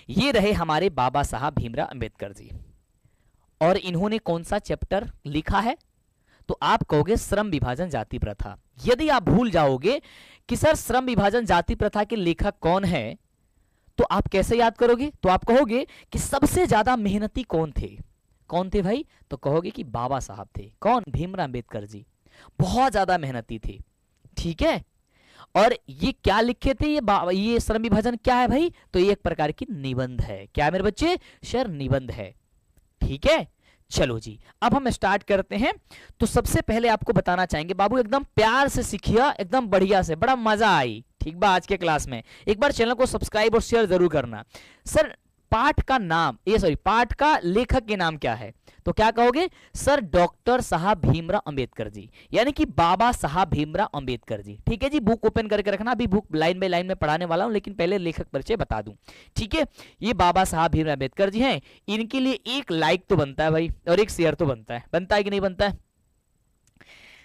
ये रहे हमारे बाबा साहब भीमराव अंबेडकर जी। और इन्होंने कौन सा चैप्टर लिखा है? तो आप कहोगे श्रम विभाजन जाति प्रथा। यदि आप भूल जाओगे कि सर श्रम विभाजन जाति प्रथा के लेखक कौन है, तो आप कैसे याद करोगे? तो आप कहोगे कि सबसे ज्यादा मेहनती कौन थे? कौन थे भाई? तो कहोगे कि बाबा साहब थे। कौन? भीमराव अंबेडकर जी। बहुत ज्यादा मेहनती थे, ठीक है। और ये क्या लिखे थे? ये श्रम विभाजन क्या है भाई? तो ये एक प्रकार की निबंध है। क्या है मेरे बच्चे? सर निबंध है, ठीक है। चलो जी, अब हम स्टार्ट करते हैं। तो सबसे पहले आपको बताना चाहेंगे, बाबू एकदम प्यार से सीखिए, एकदम बढ़िया से, बड़ा मजा आई, ठीक बा। आज के क्लास में एक बार चैनल को सब्सक्राइब और शेयर जरूर करना। सर पाठ का नाम, पाठ का लेखक के नाम क्या है? तो क्या कहोगे? सर डॉक्टर साहब भीमराव अंबेडकर जी, यानी कि बाबा साहब भीमराव अंबेडकर जी, ठीक है जी। बुक ओपन करके रखना, अभी बुक लाइन बाय लाइन में पढ़ाने वाला हूं, लेकिन पहले लेखक परिचय बता दूं, ठीक है। ये बाबा साहब भीमराव अंबेडकर जी हैं। इनके लिए एक लाइक तो बनता है भाई, और एक शेयर तो बनता है। बनता है कि नहीं बनता है?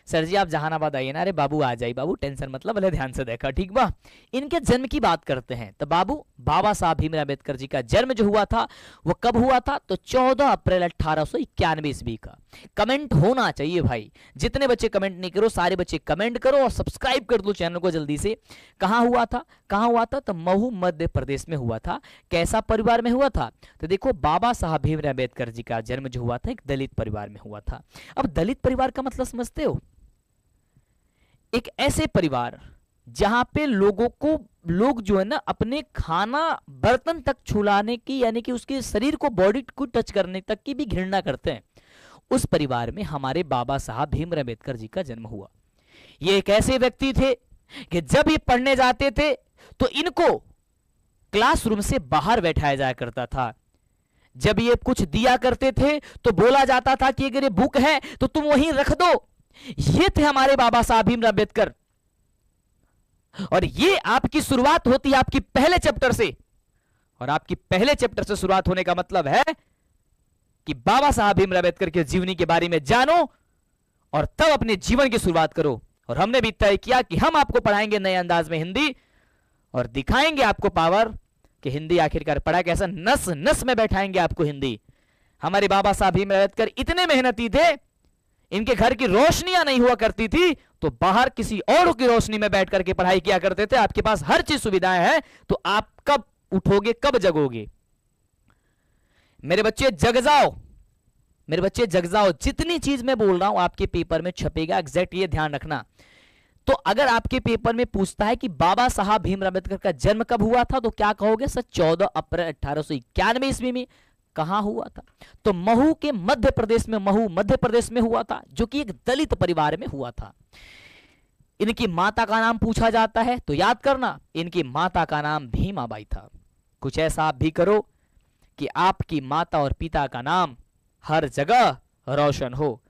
सर जी आप जहानाबाद आइए ना। अरे बाबू आ जाइए बाबू, टेंशन मतलब, भले ध्यान से देखा, ठीक बा। इनके जन्म की बात करते हैं तो बाबू बाबा साहब भीमराव अंबेडकर जी का जन्म जो हुआ था वो कब हुआ था? तो 14 अप्रैल 1891 ईस्वी का। कमेंट होना चाहिए भाई, जितने बच्चे कमेंट नहीं करो सारे बच्चे कमेंट करो और सब्सक्राइब कर दो चैनल को जल्दी से। कहां हुआ था? कहां हुआ था? तो महू मध्य प्रदेश में हुआ था। कैसा परिवार में हुआ था? तो देखो बाबा साहब भीमराव अंबेडकर जी का जन्म जो हुआ था एक दलित परिवार में हुआ था। अब दलित परिवार का मतलब समझते हो? एक ऐसे परिवार जहां पे लोग जो है ना अपने खाना बर्तन तक छुलाने की, यानी कि उसके शरीर को, बॉडी को टच करने तक की भी घृणा करते हैं। उस परिवार में हमारे बाबा साहब भीमराव अंबेडकर जी का जन्म हुआ। ये एक ऐसे व्यक्ति थे कि जब ये पढ़ने जाते थे तो इनको क्लासरूम से बाहर बैठाया जाया करता था। जब ये कुछ दिया करते थे तो बोला जाता था कि अगर ये बुक है तो तुम वहीं रख दो। ये थे हमारे बाबा साहब भीमराव अंबेडकर। और ये आपकी शुरुआत होती है आपकी पहले चैप्टर से, और आपकी पहले चैप्टर से शुरुआत होने का मतलब है कि बाबा साहब भीमराव अंबेडकर के जीवनी के बारे में जानो और तब अपने जीवन की शुरुआत करो। और हमने भी तय किया कि हम आपको पढ़ाएंगे नए अंदाज में हिंदी, और दिखाएंगे आपको पावर कि हिंदी आखिरकार पढ़ा कैसा, नस नस में बैठाएंगे आपको हिंदी। हमारे बाबा साहब भीमराव अंबेडकर इतने मेहनती थे, इनके घर की रोशनियां नहीं हुआ करती थी तो बाहर किसी और की रोशनी में बैठ करके पढ़ाई किया करते थे। आपके पास हर चीज सुविधाएं हैं, तो आप कब उठोगे, कब जगोगे? मेरे बच्चे जग जाओ, मेरे बच्चे जग जाओ। जितनी चीज मैं बोल रहा हूं आपके पेपर में छपेगा, एग्जैक्ट ये ध्यान रखना। तो अगर आपके पेपर में पूछता है कि बाबा साहब भीमराव अंबेडकर का जन्म कब हुआ था, तो क्या कहोगे? सर 14 अप्रैल 1891 ईस्वी में। कहां हुआ था? तो महू के मध्य प्रदेश में, महू मध्य प्रदेश में हुआ था, जो कि एक दलित परिवार में हुआ था। इनकी माता का नाम पूछा जाता है तो याद करना, इनकी माता का नाम भीमाबाई था। कुछ ऐसा आप भी करो कि आपकी माता और पिता का नाम हर जगह रोशन हो।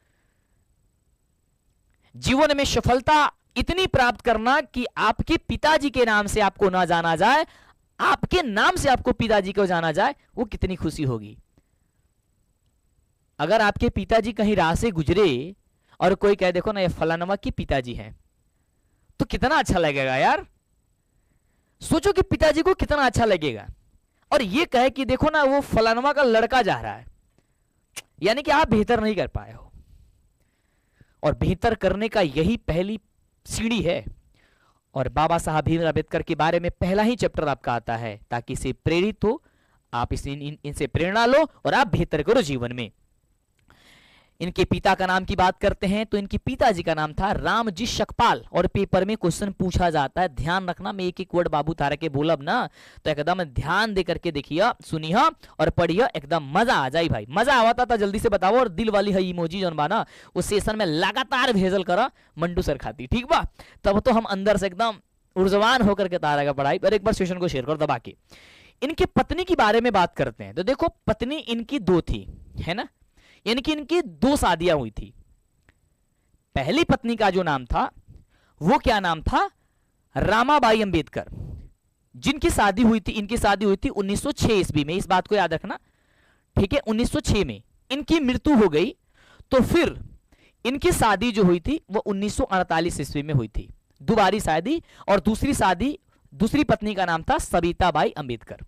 जीवन में सफलता इतनी प्राप्त करना कि आपके पिताजी के नाम से आपको ना जाना जाए, आपके नाम से आपको पिताजी को जाना जाए, वो कितनी खुशी होगी। अगर आपके पिताजी कहीं राह से गुजरे और कोई कहे देखो ना ये फलानवा की पिताजी हैं, तो कितना अच्छा लगेगा यार। सोचो कि पिताजी को कितना अच्छा लगेगा। और ये कहे कि देखो ना वो फलानवा का लड़का जा रहा है, यानी कि आप बेहतर नहीं कर पाए हो, और बेहतर करने का यही पहली सीढ़ी है। और बाबा साहब भीमराव अंबेडकर के बारे में पहला ही चैप्टर आपका आता है ताकि इसे प्रेरित हो, आप इनसे प्रेरणा लो और आप बेहतर करो जीवन में। इनके पिता का नाम की बात करते हैं तो इनके पिताजी का नाम था रामजी शकपाल। और पेपर में क्वेश्चन पूछा जाता है, ध्यान रखना, मैं एक एक वर्ड बाबू तारा के बोलब ना तो एकदम ध्यान दे करके देखिए, सुनिए और पढ़िए, एकदम मजा आ जाए भाई। मजा आवता था जल्दी से बताओ, और दिल वाली है इमोजी जौन बा ना उस सेशन में लगातार भेजल करा मंडू सर खाती, ठीक बा। तब तो हम अंदर से एकदम ऊर्जवान होकर के तारा का पढ़ाई। और एक बार सेशन को शेयर करो दबा के। इनके पत्नी के बारे में बात करते हैं तो देखो पत्नी इनकी दो थी, है ना, यानी कि इनकी दो शादियां हुई थी। पहली पत्नी का जो नाम था वो क्या नाम था? रामाबाई अंबेडकर, जिनकी शादी हुई थी, इनकी शादी हुई थी 1906 ईस्वी में। इस बात को याद रखना, ठीक है। 1906 में इनकी मृत्यु हो गई, तो फिर इनकी शादी जो हुई थी वो 1948 ईस्वी में हुई थी, दोबारी शादी। और दूसरी पत्नी का नाम था सविताबाई अंबेडकर,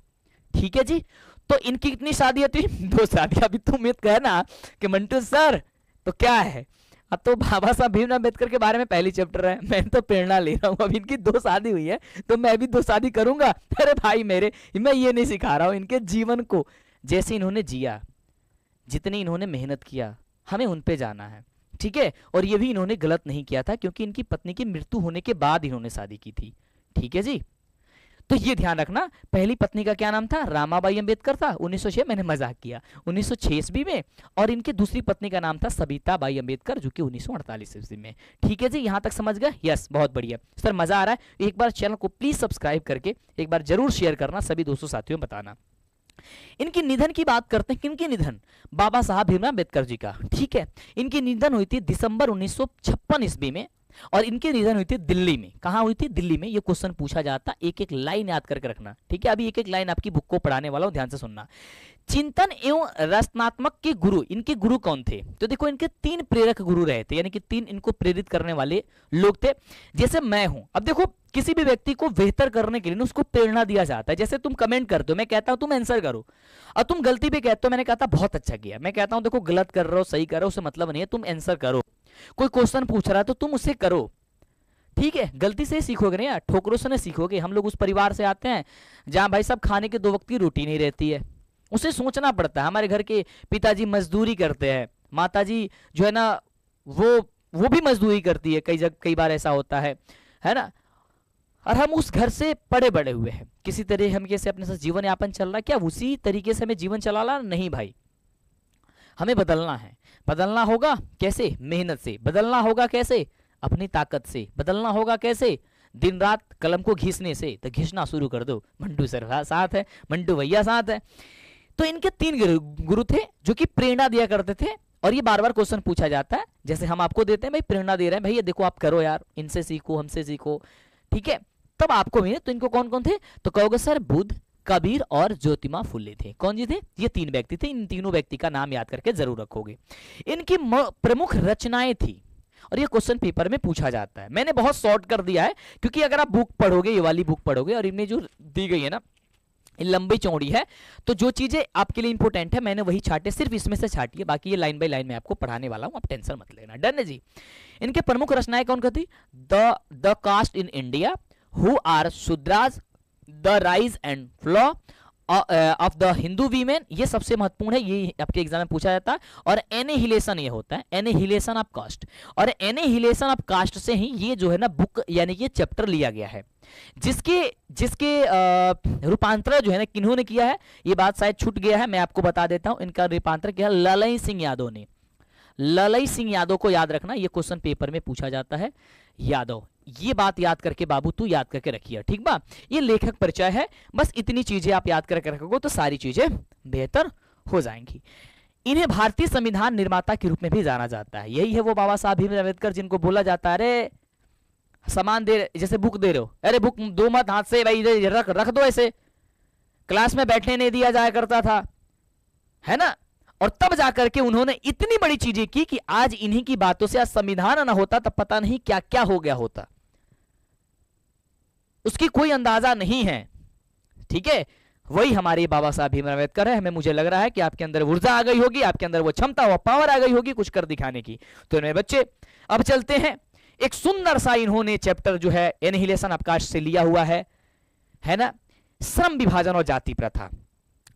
ठीक है जी। तो इनकी कितनी शादियां थी? 2 शादियां। अभी तुम ये कहना कि मंटू सर तो क्या है, अब तो बाबा साहब भीमराव अम्बेडकर के बारे में पहली चैप्टर है, मैं तो प्रेरणा ले रहा हूँ, अब इनकी 2 शादी हुई है तो मैं भी 2 शादी करूंगा? अरे भाई मेरे, मैं ये नहीं सिखा रहा हूँ, इनके जीवन को जैसे इन्होंने जिया, जितनी इन्होंने मेहनत किया, हमें उन पे जाना है, ठीक है। और ये भी इन्होंने गलत नहीं किया था, क्योंकि इनकी पत्नी की मृत्यु होने के बाद इन्होंने शादी की थी, ठीक है जी। तो ये ध्यान रखना, पहली पत्नी का क्या नाम था? रामाबाई अंबेडकर था, 1906, मैंने मजाक किया, 1906 ईस्वी में। और इनकी दूसरी पत्नी का नाम था सविताबाई अंबेडकर, जो कि 1948 ईस्वी में। ठीक है जी, यहां तक समझ गए? यस, बहुत बढ़िया सर, मजा आ रहा है। एक बार चैनल को प्लीज सब्सक्राइब करके एक बार जरूर शेयर करना, सभी दोस्तों साथियों में बताना। इनकी निधन की बात करते हैं, किनकी निधन? बाबा साहब भीमराव अम्बेडकर जी का, ठीक है। इनकी निधन हुई थी दिसंबर 1956 ईस्वी में, और इनकी निधन हुई थी दिल्ली में। कहां हुई थी? दिल्ली में। ये क्वेश्चन पूछा जाता, एक एक लाइन याद करके रखना, ठीक है। अभी एक एक लाइन आपकी बुक को पढ़ाने वाला हूं, ध्यान से सुनना। चिंतन एवं रचनात्मक के गुरु, इनके गुरु कौन थे? तो देखो, इनके 3 प्रेरक गुरु रहे थे, यानी कि 3 इनको प्रेरित करने वाले लोग थे। जैसे मैं हूं, अब देखो किसी भी व्यक्ति को बेहतर करने के लिए उसको प्रेरणा दिया जाता है। जैसे तुम कमेंट करते हो, मैं कहता हूं तुम आंसर करो, और तुम गलती पे कहते हो, मैंने कहता बहुत अच्छा किया, मैं कहता हूं देखो गलत कर रहे हो, सही कर रहे हो, उससे मतलब नहीं है, तुम आंसर करो। कोई क्वेश्चन पूछ रहा है तो तुम उसे करो, ठीक है। गलती से सीखोगे नहीं यार, ठोकरों से नहीं सीखोगे। हम लोग उस परिवार से आते हैं जहां भाई साहब खाने के 2 वक्त की रोटी नहीं रहती है, उसे सोचना पड़ता है। हमारे घर के पिताजी मजदूरी करते हैं, माताजी जो है ना वो भी मजदूरी करती है, कई बार ऐसा होता है ना। और हम उस घर से पड़े बड़े हुए हैं, किसी तरह हम कैसे अपने साथ जीवन यापन चल रहा है, क्या उसी तरीके से हमें जीवन चलाना? नहीं भाई, हमें बदलना है। बदलना होगा कैसे? मेहनत से। बदलना होगा कैसे? अपनी ताकत से। बदलना होगा कैसे? दिन रात कलम को घिसने से। तो घिसना शुरू कर दो, मंटू सर साथ है, मंटू भैया साथ है। तो इनके 3 गुरु थे जो कि प्रेरणा दिया करते थे, और ये बार बार क्वेश्चन पूछा जाता है, जैसे हम आपको देते हैं भाई प्रेरणा दे रहे हैं, भाई ये देखो आप करो यार, इनसे सीखो, हमसे सीखो, ठीक है। तब आपको भी, तो इनको कौन कौन थे? तो कहोगे सर बुद्ध, कबीर और ज्योतिबा फुले थे। कौन जी थे? ये 3 व्यक्ति थे। इन तीनों व्यक्ति का नाम याद करके जरूर रखोगे। इनकी प्रमुख रचनाएं थी, और ये क्वेश्चन पेपर में पूछा जाता है। मैंने बहुत शॉर्ट कर दिया है, क्योंकि अगर आप बुक पढ़ोगे, ये वाली बुक पढ़ोगे, और इनमें जो दी गई है ना लंबी चौड़ी है, तो जो चीजें आपके लिए इंपॉर्टेंट है मैंने वही छाटे, सिर्फ इसमें से छाटिए, बाकी ये लाइन बाय लाइन में आपको पढ़ाने वाला हूं, आप टेंशन मत लेना। डन है जी। इनके प्रमुख रचनाएं कौन सी थी? The caste in India, who are Shudras, the rise and fall of the Hindu women, ये सबसे महत्वपूर्ण है, ये आपके एग्जाम में पूछा जाता है। और एनिहिलेशन ये होता है, एनिहिलेशन ऑफ कास्ट, और एनिहिलेशन ऑफ कास्ट से ही ये जो है ना बुक यानी कि चैप्टर लिया गया है, जिसके रूपांतर जो है ना किन्होंने किया है, ये बात शायद छूट गया है, मैं आपको बता देता हूं। इनका रूपांतर किया ललई सिंह यादव ने। ललई सिंह यादव को याद रखना, ये क्वेश्चन पेपर में पूछा जाता है, यादव। ये बात याद करके बाबू तू याद करके रखिए, ठीक बा। ये लेखक परिचय है, बस इतनी चीजें आप याद करके रखोगे तो सारी चीजें बेहतर हो जाएंगी। इन्हें भारतीय संविधान निर्माता के रूप में भी जाना जाता है। यही है वो बाबा साहब भीमराव अम्बेडकर जिनको बोला जाता है, अरे सामान दे, जैसे बुक दे रहे हो, अरे बुक दो मत हाथ से, भाई रख दो, ऐसे क्लास में बैठने नहीं दिया जाया करता था, है ना। और तब जाकर के उन्होंने इतनी बड़ी चीजें की कि आज इन्हीं की बातों से आज संविधान ना होता तब पता नहीं क्या क्या हो गया होता, उसकी कोई अंदाजा नहीं है, ठीक है। वही हमारे बाबा साहब भीमराव अम्बेडकर है। हमें मुझे लग रहा है कि आपके अंदर ऊर्जा आ गई होगी, आपके अंदर वो क्षमता, वो पावर आ गई होगी कुछ कर दिखाने की। तो मेरे बच्चे अब चलते हैं, एक सुंदर सा इन्होंने चैप्टर जो है एनिहिलेशन ऑफ कास्ट से लिया हुआ है ना, श्रम विभाजन और जाति प्रथा।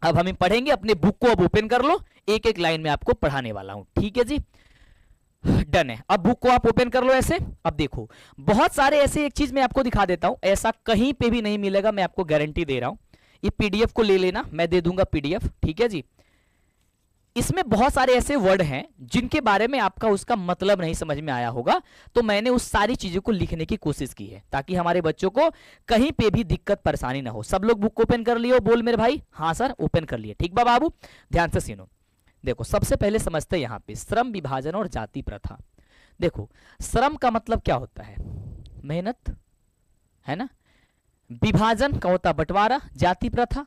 अब हम पढ़ेंगे, अपने बुक को अब ओपन कर लो, एक एक लाइन में आपको पढ़ाने वाला हूं, ठीक है जी। डन है। अब बुक को आप ओपन कर लो ऐसे। अब देखो बहुत सारे ऐसे, एक चीज मैं आपको दिखा देता हूं, ऐसा कहीं पे भी नहीं मिलेगा, मैं आपको गारंटी दे रहा हूं। ये पीडीएफ को ले लेना, मैं दे दूंगा पीडीएफ, ठीक है जी। इसमें बहुत सारे ऐसे वर्ड हैं जिनके बारे में आपका उसका मतलब नहीं समझ में आया होगा, तो मैंने उस सारी चीजों को लिखने की कोशिश की है ताकि हमारे बच्चों को कहीं पे भी दिक्कत परेशानी ना हो। सब लोग बुक ओपन कर लियो, बोल मेरे भाई। हाँ सर ओपन कर लिए, ठीक बा बाबू, ध्यान से सुनो। देखो सबसे पहले समझते हैं यहाँ पे श्रम विभाजन और जाति प्रथा। देखो श्रम का मतलब क्या होता है? मेहनत, है ना। विभाजन का होता बंटवारा, जाति प्रथा,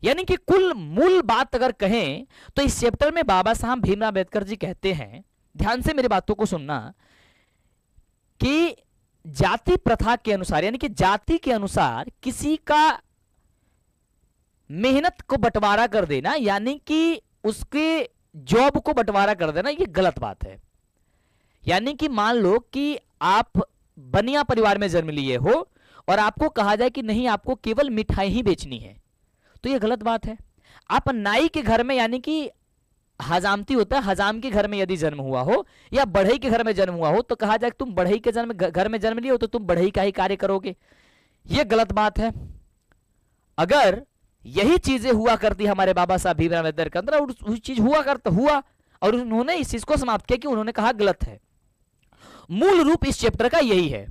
यानी कि कुल मूल बात अगर कहें तो इस चैप्टर में बाबा साहब भीमराव अम्बेडकर जी कहते हैं, ध्यान से मेरी बातों को सुनना, कि जाति प्रथा के अनुसार, यानी कि जाति के अनुसार किसी का मेहनत को बंटवारा कर देना, यानी कि उसके जॉब को बंटवारा कर देना, ये गलत बात है। यानी कि मान लो कि आप बनिया परिवार में जन्म लिए हो और आपको कहा जाए कि नहीं, आपको केवल मिठाई ही बेचनी है, तो ये गलत बात है। आप नाई के घर में, यानी कि हजामती होता है, हजाम के घर में यदि जन्म हुआ हो या बढ़ई के घर में जन्म हुआ हो, तो कहा जाए तुम बढ़ई के घर में जन्म लिए हो तो तुम बढ़ई का ही कार्य करोगे, ये गलत बात है। अगर यही चीजें हुआ करती हमारे बाबा साहब भीमराव अम्बेडकर के अंदर, उस चीज हुआ और उन्होंने इस चीज को समाप्त किया कि उन्होंने कहा गलत है। मूल रूप इस चैप्टर का यही है,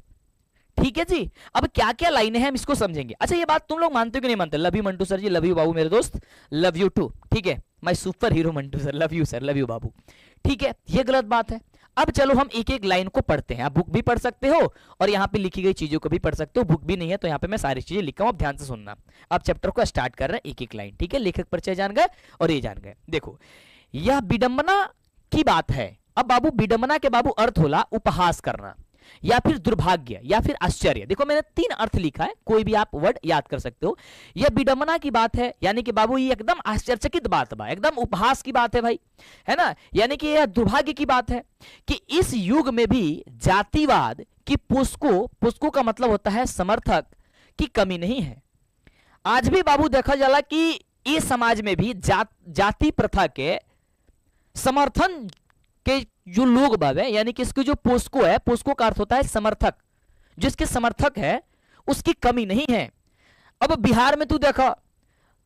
ठीक है जी। अब क्या क्या लाइनें हैं हम इसको समझेंगे। अच्छा, ये बात तुम लोग मानते हो कि नहीं मानते? Love you Mantu sir ji, love you बाबू मेरे दोस्त, लव यू टू, ठीक है, my superhero Mantu sir, love you sir, love you बाबू, ठीक है, ये गलत बात है। अब चलो हम एक एक लाइन को पढ़ते हैं। आप बुक भी पढ़ सकते हो और यहाँ पे लिखी गई चीजों को भी पढ़ सकते हो। बुक भी नहीं है तो यहाँ पे मैं सारी चीजें लिखा हूं, आप ध्यान से सुनना। अब चैप्टर को स्टार्ट कर रहे हैं, एक एक लाइन, ठीक है। लेखक परिचय जान गए और ये जान गए। देखो, यह विडंबना की बात है। अब बाबू, विडंबना के बाबू अर्थ होला उपहास करना, या फिर दुर्भाग्य, या फिर आश्चर्य। देखो मैंने 3 अर्थ लिखा है, कोई भी आप वर्ड याद कर सकते हो। यह विडंबना की बात है, यानी कि बाबू ये एकदम आश्चर्यचकित बात बा, एकदम उपहास की बात है भाई, है ना। यानी कि यह दुर्भाग्य की बात है कि इस युग में भी जातिवाद की पुष्को का मतलब होता है समर्थक की कमी नहीं है। आज भी बाबू देखा जाला कि इस समाज में भी जाति प्रथा के समर्थन के जो लोग बाबे, यानी कि इसकी जो पोस्को है, पोस्को का अर्थ होता है समर्थक, जिसके समर्थक है उसकी कमी नहीं है। अब बिहार में तू देखा,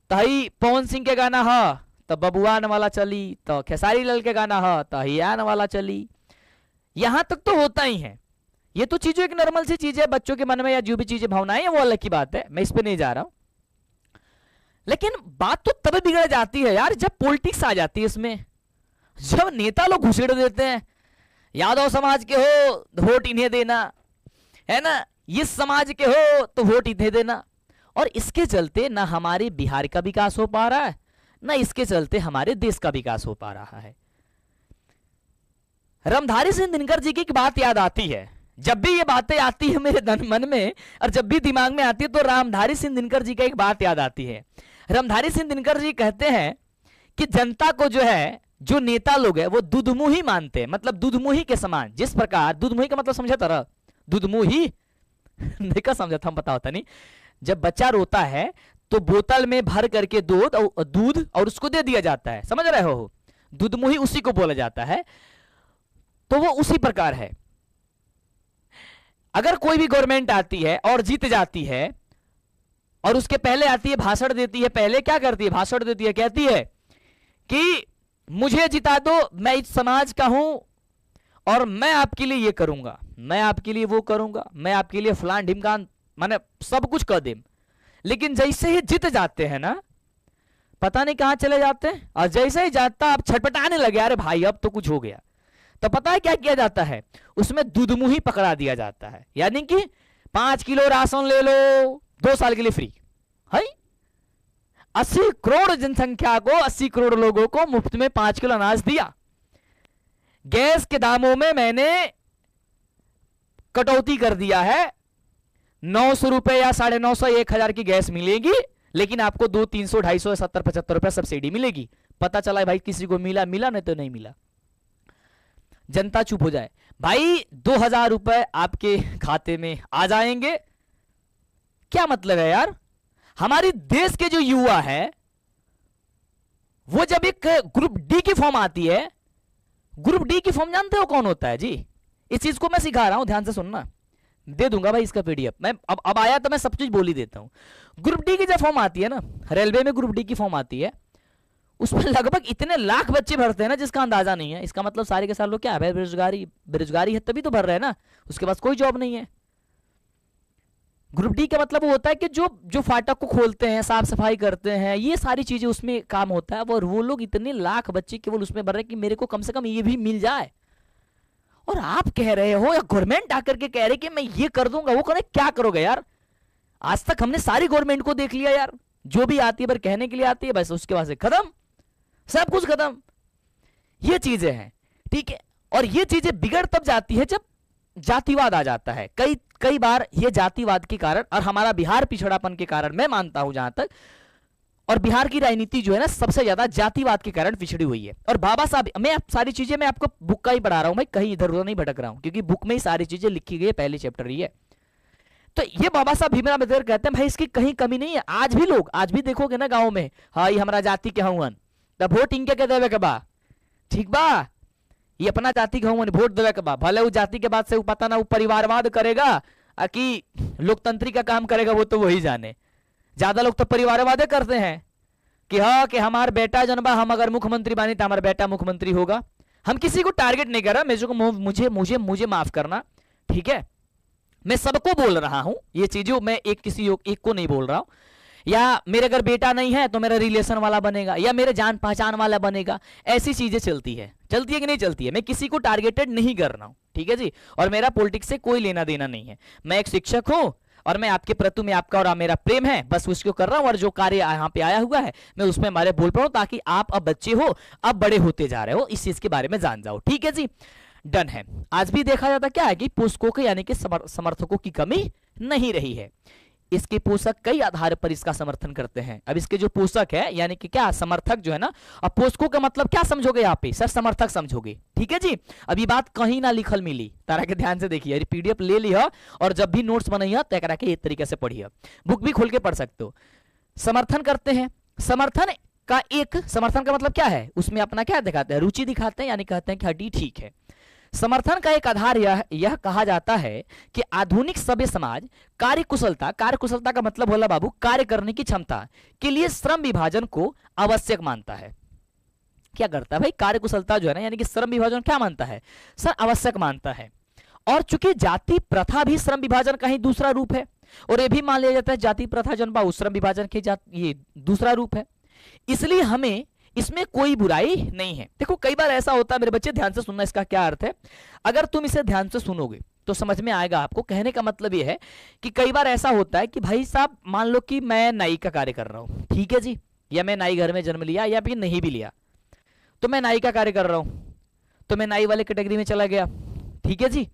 तही पवन सिंह के गाना है तो बबुआन वाला चली, तो खेसारी लाल के गाना है तो हियान वाला चली, यहां तक तो होता ही है। ये तो चीजों एक नॉर्मल सी चीज है, बच्चों के मन में या जो भी चीजें भावनाएं हैं वो अलग की बात है, मैं इस पे नहीं जा रहा हूं। लेकिन बात तो तब बिगड़ जाती है यार जब पॉलिटिक्स आ जाती है इसमें, जब नेता लोग घुसेड़ देते हैं, यादव समाज के हो तो वोट इन्हें देना, है ना, इस समाज के हो तो वोट इन्हें देना। और इसके चलते ना हमारे बिहार का विकास हो पा रहा है, ना इसके चलते हमारे देश का विकास हो पा रहा है। रामधारी सिंह दिनकर जी की एक बात याद आती है, जब भी ये बातें आती है मेरे मन में और जब भी दिमाग में आती है तो रामधारी सिंह दिनकर जी का एक बात याद आती है। रामधारी सिंह दिनकर जी कहते हैं कि जनता को जो है, जो नेता लोग है वो दुधमुही मानते हैं, मतलब दुधमुही के समान। जिस प्रकार दुधमुही का मतलब समझा तरह, दुधमुही देखा समझा था, हम पता होता नहीं। जब बच्चा रोता है तो बोतल में भर करके दूध और उसको दे दिया जाता है, समझ रहे हो, दुधमुही उसी को बोला जाता है। तो वो उसी प्रकार है। अगर कोई भी गवर्नमेंट आती है और जीत जाती है और उसके पहले आती है भाषण देती है, पहले क्या करती है, भाषण देती है, कहती है कि मुझे जिता दो, मैं इस समाज का हूं और मैं आपके लिए ये करूंगा, मैं आपके लिए वो करूंगा, मैं आपके लिए फलान ढिमकान, माने सब कुछ कर दे। लेकिन जैसे ही जीत जाते हैं ना, पता नहीं कहां चले जाते हैं, और जैसे ही जाता आप छटपटाने लगे, अरे भाई अब तो कुछ हो गया, तो पता है क्या किया जाता है, उसमें दुधमुही पकड़ा दिया जाता है। यानी कि 5 किलो राशन ले लो, 2 साल के लिए फ्री है। 80 करोड़ जनसंख्या को, 80 करोड़ लोगों को मुफ्त में 5 किलो अनाज दिया। गैस के दामों में मैंने कटौती कर दिया है, 900 रुपए या 950, 1000 की गैस मिलेगी, लेकिन आपको 200, 300, 250, 70, 75 रुपए सब्सिडी मिलेगी। पता चला भाई किसी को मिला नहीं तो नहीं मिला, जनता चुप हो जाए। भाई 2000 रुपए आपके खाते में आ जाएंगे, क्या मतलब है यार। हमारी देश के जो युवा है वो जब एक ग्रुप डी की फॉर्म आती है, ग्रुप डी की फॉर्म जानते हो कौन होता है जी, इस चीज को मैं सिखा रहा हूं, ध्यान से सुनना, दे दूंगा भाई इसका पीडीएफ, मैं अब आया तो मैं सब चीज बोल ही देता हूं। ग्रुप डी की जब फॉर्म आती है ना, रेलवे में ग्रुप डी की फॉर्म आती है, उसमें लगभग इतने लाख बच्चे भरते हैं ना जिसका अंदाजा नहीं है। इसका मतलब सारे के सारे लोग क्या है, बेरोजगारी है तभी तो भर रहे हैं ना, उसके पास कोई जॉब नहीं है। ग्रुप डी का मतलब वो होता है कि जो फाटक को खोलते हैं, साफ सफाई करते हैं, ये सारी चीजें उसमें काम होता है। और वो लोग इतने लाख बच्चे केवल उसमें भर रहे हैं कि मेरे को कम से कम ये भी मिल जाए। और आप कह रहे हो, या गवर्नमेंट आकर के कह रहे कि मैं ये कर दूंगा वो करें, क्या करोगे यार। आज तक हमने सारी गवर्नमेंट को देख लिया यार, जो भी आती है बस कहने के लिए आती है, बस उसके बाद से खत्म, सब कुछ खत्म। ये चीजें हैं, ठीक है। और ये चीजें बिगड़ तब जाती है जब जातिवाद आ जाता है। कई बार ये जातिवाद के कारण और हमारा बिहार पिछड़ापन के कारण, मैं मानता हूं जहां तक, और बिहार की राजनीति जो है ना सबसे ज्यादा जातिवाद के कारण पिछड़ी हुई है। और बाबा साहब, मैं सारी चीजें मैं आपको बुक का ही पढ़ा रहा हूं भाई, कहीं इधर उधर नहीं भटक रहा हूं, क्योंकि बुक में ही सारी चीजें लिखी गई है, पहले चैप्टर ही है। तो ये बाबा साहब भीमराव अम्बेडकर कहते हैं भाई इसकी कहीं कमी नहीं है। आज भी लोग, आज भी देखोगे ना गाँव में, हाँ ये हमारा जाति के हवन, तब वोट इनके के देवे के बा, ठीक बा, ये अपना जाति के हवन, वोट देवे के बा, भले उस जाति के बाद से पता ना वो परिवारवाद करेगा कि लोकतंत्री का काम करेगा, वो तो वही जाने। ज्यादा लोग तो परिवारवाद करते हैं कि हाँ कि हमारा बेटा जनबा, हम अगर मुख्यमंत्री बने तो हमारा बेटा मुख्यमंत्री होगा। हम किसी को टारगेट नहीं कर रहा, मुझे मुझे मुझे माफ करना, ठीक है, मैं सबको बोल रहा हूं ये चीजों, मैं एक को नहीं बोल रहा हूं। या मेरे अगर बेटा नहीं है तो मेरा रिलेशन वाला बनेगा, या मेरे जान पहचान वाला बनेगा, ऐसी चीजें चलती है कि नहीं चलती है। मैं किसी को टारगेटेड नहीं कर रहा हूं, ठीक है जी, और मेरा पॉलिटिक्स से कोई लेना देना नहीं है। मैं एक शिक्षक हूं और मैं आपके प्रति में आपका और मेरा प्रेम है, बस उसको कर रहा हूं। और जो कार्य यहाँ पे आया हुआ है मैं उसमें हमारे बोल पा रहा हूं, ताकि आप अब बच्चे हो, अब बड़े होते जा रहे हो, इस चीज के बारे में जान जाओ, ठीक है जी, डन है। आज भी देखा जाता क्या है कि पोषकों यानी कि समर्थकों की कमी नहीं रही है। इसके पोषक कई आधार पर इसका समर्थन करते हैं। अब इसके जो पोषक है यानी कि क्या समर्थक जो है ना, अब पोषकों का मतलब क्या समझोगे यहाँ पे सर, समर्थक समझोगे, ठीक है जी। अब ये बात कहीं ना लिखल मिली, तारा के ध्यान से देखिए, पीडीएफ ले लिया और जब भी नोट्स बनाइए तय करा के एक तरीके से पढ़िए, बुक भी खोल के पढ़ सकते हो। समर्थन करते हैं, समर्थन का मतलब क्या है, उसमें अपना क्या दिखाते हैं, रुचि दिखाते हैं, यानी कहते हैं कि हड्डी ठीक है। समर्थन का एक आधार यह कहा जाता है कि आधुनिक सभ्य समाज कार्यकुशलता का मतलब होला बाबू कार्य करने की क्षमता के लिए श्रम विभाजन को आवश्यक मानता है। क्या करता है भाई, कार्यकुशलता जो है ना यानी कि श्रम विभाजन क्या मानता है सर, आवश्यक मानता है। और चूंकि जाति प्रथा भी श्रम विभाजन का ही दूसरा रूप है, और यह भी मान लिया जाता है जाति प्रथा जनबा श्रम विभाजन के ये दूसरा रूप है, इसलिए हमें इसमें कोई बुराई नहीं है। देखो कई बार ऐसा होता है, मेरे बच्चे ध्यान से सुनना, इसका क्या अर्थ है, अगर तुम इसे ध्यान से सुनोगे तो समझ में आएगा आपको। कहने का मतलब यह है कि कई बार ऐसा होता है कि भाई साहब मान लो कि मैं नाई का कार्य कर रहा हूं, ठीक है जी, या मैं नाई घर में जन्म लिया या फिर नहीं भी लिया, तो मैं नाई का कार्य कर रहा हूं, तो मैं नाई वाले कैटेगरी में चला गया, ठीक है जी।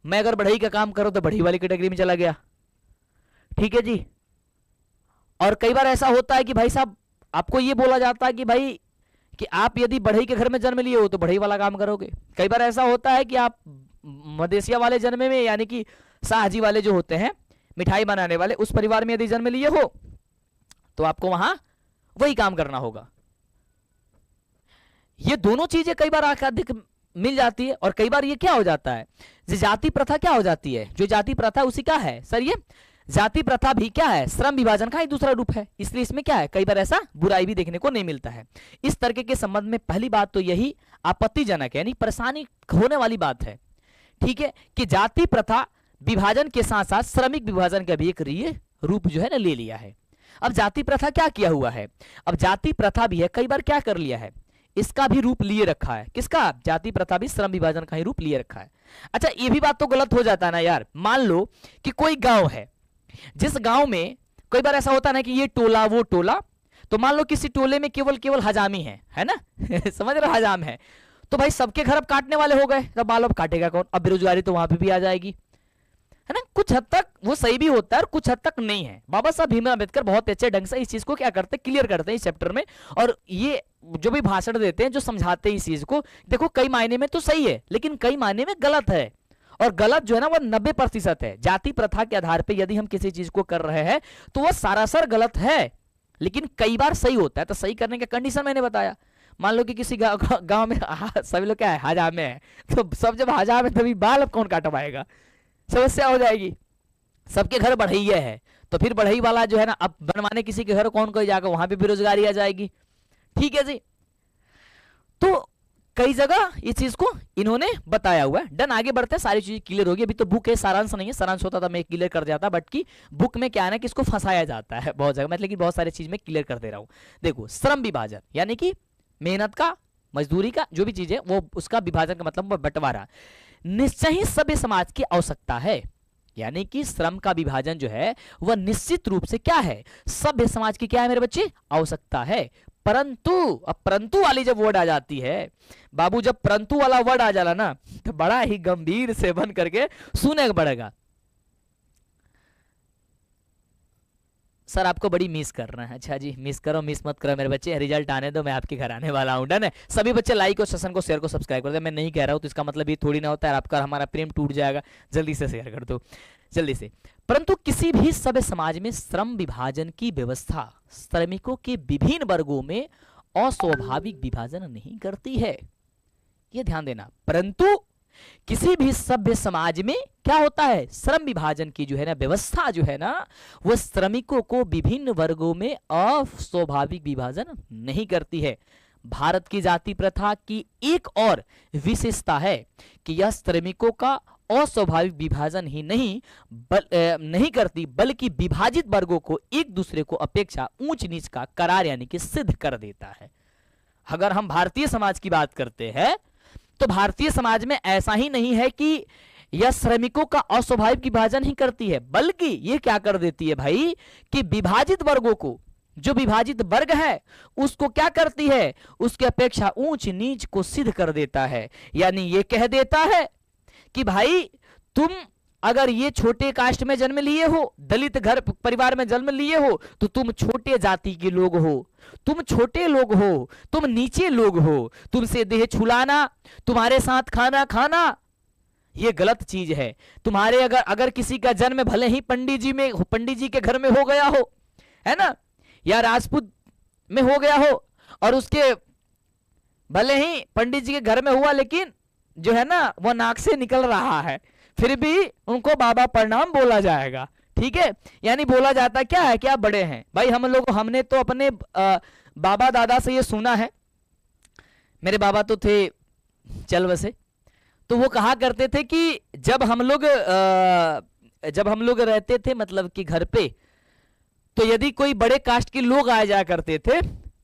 मैं अगर बढ़ई का काम करूं तो बढ़ई वाली कैटेगरी में चला गया, ठीक है जी। और कई बार ऐसा होता है कि भाई साहब आपको ये बोला जाता है कि भाई कि आप यदि बढ़ई के घर में जन्म लिए हो तो बढ़ई वाला काम करोगे। कई बार ऐसा होता है कि आप मदेशिया वाले जन्म में यानी कि शाहजी वाले जो होते हैं मिठाई बनाने वाले, उस परिवार में यदि जन्म लिए हो तो आपको वहां वही काम करना होगा। ये दोनों चीजें कई बार आकर मिल जाती है, और कई बार ये क्या हो जाता है, जाति प्रथा क्या हो जाती है, जो जाति प्रथा उसी का है सर, ये जाति प्रथा भी क्या है, श्रम विभाजन का ही दूसरा रूप है, इसलिए इसमें क्या है कई बार ऐसा बुराई भी देखने को नहीं मिलता है। इस तरीके के संबंध में पहली बात तो यही आपत्तिजनक है, यानी परेशानी होने वाली बात है, ठीक है, कि जाति प्रथा विभाजन के साथ साथ श्रमिक विभाजन का भी एक रूप जो है ना ले लिया है। अब जाति प्रथा क्या किया हुआ है, अब जाति प्रथा भी है कई बार क्या कर लिया है, इसका भी रूप लिए रखा है, किसका, जाति प्रथा भी श्रम विभाजन का ही रूप लिए रखा है। अच्छा ये भी बात तो गलत हो जाता है ना यार, मान लो कि कोई गांव है, जिस गांव में कई बार ऐसा होता है ना कि ये टोला वो टोला, तो मान लो किसी टोले में केवल हजामी है ना समझ रहे, हजाम है, तो भाई सबके घर अब काटने वाले हो गए, तब मालूम काटेगा कौन, अब बेरोजगारी तो वहां पे भी आ जाएगी, है ना। कुछ हद तक वो सही भी होता है और कुछ हद तक नहीं है। बाबा साहब भीमराव अम्बेडकर बहुत अच्छे ढंग से इस चीज को क्या करते हैं, क्लियर करते हैं इस चैप्टर में, और ये जो भी भाषण देते हैं, जो समझाते हैं इस चीज को, देखो कई मायने में तो सही है लेकिन कई मायने में गलत है, और गलत जो है ना वो 90% है। जाति प्रथा के आधार पे यदि हम किसी चीज को कर रहे हैं तो वो सरासर गलत है, लेकिन कई बार सही होता है। तो सही करने का कंडीशन मैंने बताया, मान लो कि किसी गांव में सभी लोग क्या है, हजाम में है, तो सब जब हजाम है तभी बाल अब कौन काटवाएगा, समस्या हो जाएगी। सबके घर बढ़इया है तो फिर बढ़ई वाला जो है ना अब बनवाने किसी के घर कौन कोई जाएगा, वहां पे बेरोजगारी आ जाएगी, ठीक है जी। तो कई जगह इस चीज को इन्होंने बताया हुआ है। डन, आगे बढ़ते हैं, सारी चीजें क्लियर होगी। अभी तो बुक है, सारांश नहीं है, सारांश होता था मैं क्लियर कर जाता, बट की बुक में क्या है ना कि इसको फंसाया जाता है बहुत जगह, मैं लेकिन बहुत सारी चीज में क्लियर कर दे रहा हूं। देखो श्रम विभाजन यानी कि मेहनत का, मजदूरी का जो भी चीज है वो उसका विभाजन का मतलब बंटवारा निश्चय ही सभ्य समाज की आवश्यकता है, यानी कि श्रम का विभाजन जो है वह निश्चित रूप से क्या है, सभ्य समाज की क्या है मेरे बच्चे, आवश्यकता है। परंतु अब परंतु वाली जब वर्ड आ जाती है बाबू, जब परंतु वाला वर्ड आ जाला ना तो बड़ा ही गंभीर से बन करके सुने पड़ेगा। सर आपको बड़ी मिस कर रहे हैं। अच्छा जी, मिस करो, मिस मत करो मेरे बच्चे, रिजल्ट आने दो, मैं आपके घर आने वाला हूँ। डन है। सभी बच्चे लाइक और सेशन को शेयर को सब्सक्राइब कर दो। मैं नहीं कह रहा हूँ तो इसका मतलब ये थोड़ी ना होता है आपका हमारा प्रेम टूट जाएगा। जल्दी से शेयर कर दो, जल्दी से। परंतु किसी भी सभ्य समाज में श्रम विभाजन की व्यवस्था श्रमिकों के विभिन्न वर्गों में अस्वाभाविक विभाजन नहीं करती है, यह ध्यान देना। परंतु किसी भी सभ्य समाज में क्या होता है, श्रम विभाजन की जो है ना व्यवस्था जो है ना, वह श्रमिकों को विभिन्न वर्गों में अस्वाभाविक विभाजन नहीं करती है। भारत की जाति प्रथा की एक और विशेषता है कि यह श्रमिकों का अस्वाभाविक विभाजन ही नहीं करती, बल्कि विभाजित वर्गों को एक दूसरे को अपेक्षा ऊंच नीच का करार यानी कि सिद्ध कर देता है। अगर हम भारतीय समाज की बात करते हैं तो भारतीय समाज में ऐसा ही नहीं है कि यह श्रमिकों का अस्वाभाविक विभाजन ही करती है, बल्कि यह क्या कर देती है भाई कि विभाजित वर्गों को, जो विभाजित वर्ग है उसको क्या करती है, उसकी अपेक्षा ऊंच नीच को सिद्ध कर देता है। यानी यह कह देता है कि भाई तुम अगर ये छोटे कास्ट में जन्म लिए हो, दलित घर परिवार में जन्म लिए हो, तो तुम छोटे जाति के लोग हो, तुम छोटे लोग हो, तुम नीचे लोग हो, तुमसे देह छुलाना, तुम्हारे साथ खाना खाना ये गलत चीज है। तुम्हारे अगर किसी का जन्म भले ही पंडित जी के घर में हो गया हो, है ना, या राजपूत में हो गया हो, और उसके भले ही पंडित जी के घर में हुआ लेकिन जो है ना वो नाक से निकल रहा है, फिर भी उनको बाबा प्रणाम बोला जाएगा। ठीक है, यानी बोला जाता क्या है कि आप बड़े हैं। भाई हमने तो अपने बाबा दादा से ये सुना है, मेरे बाबा तो थे चल बसे, तो वो कहा करते थे कि जब हम लोग रहते थे मतलब कि घर पे, तो यदि कोई बड़े कास्ट के लोग आ जाया करते थे,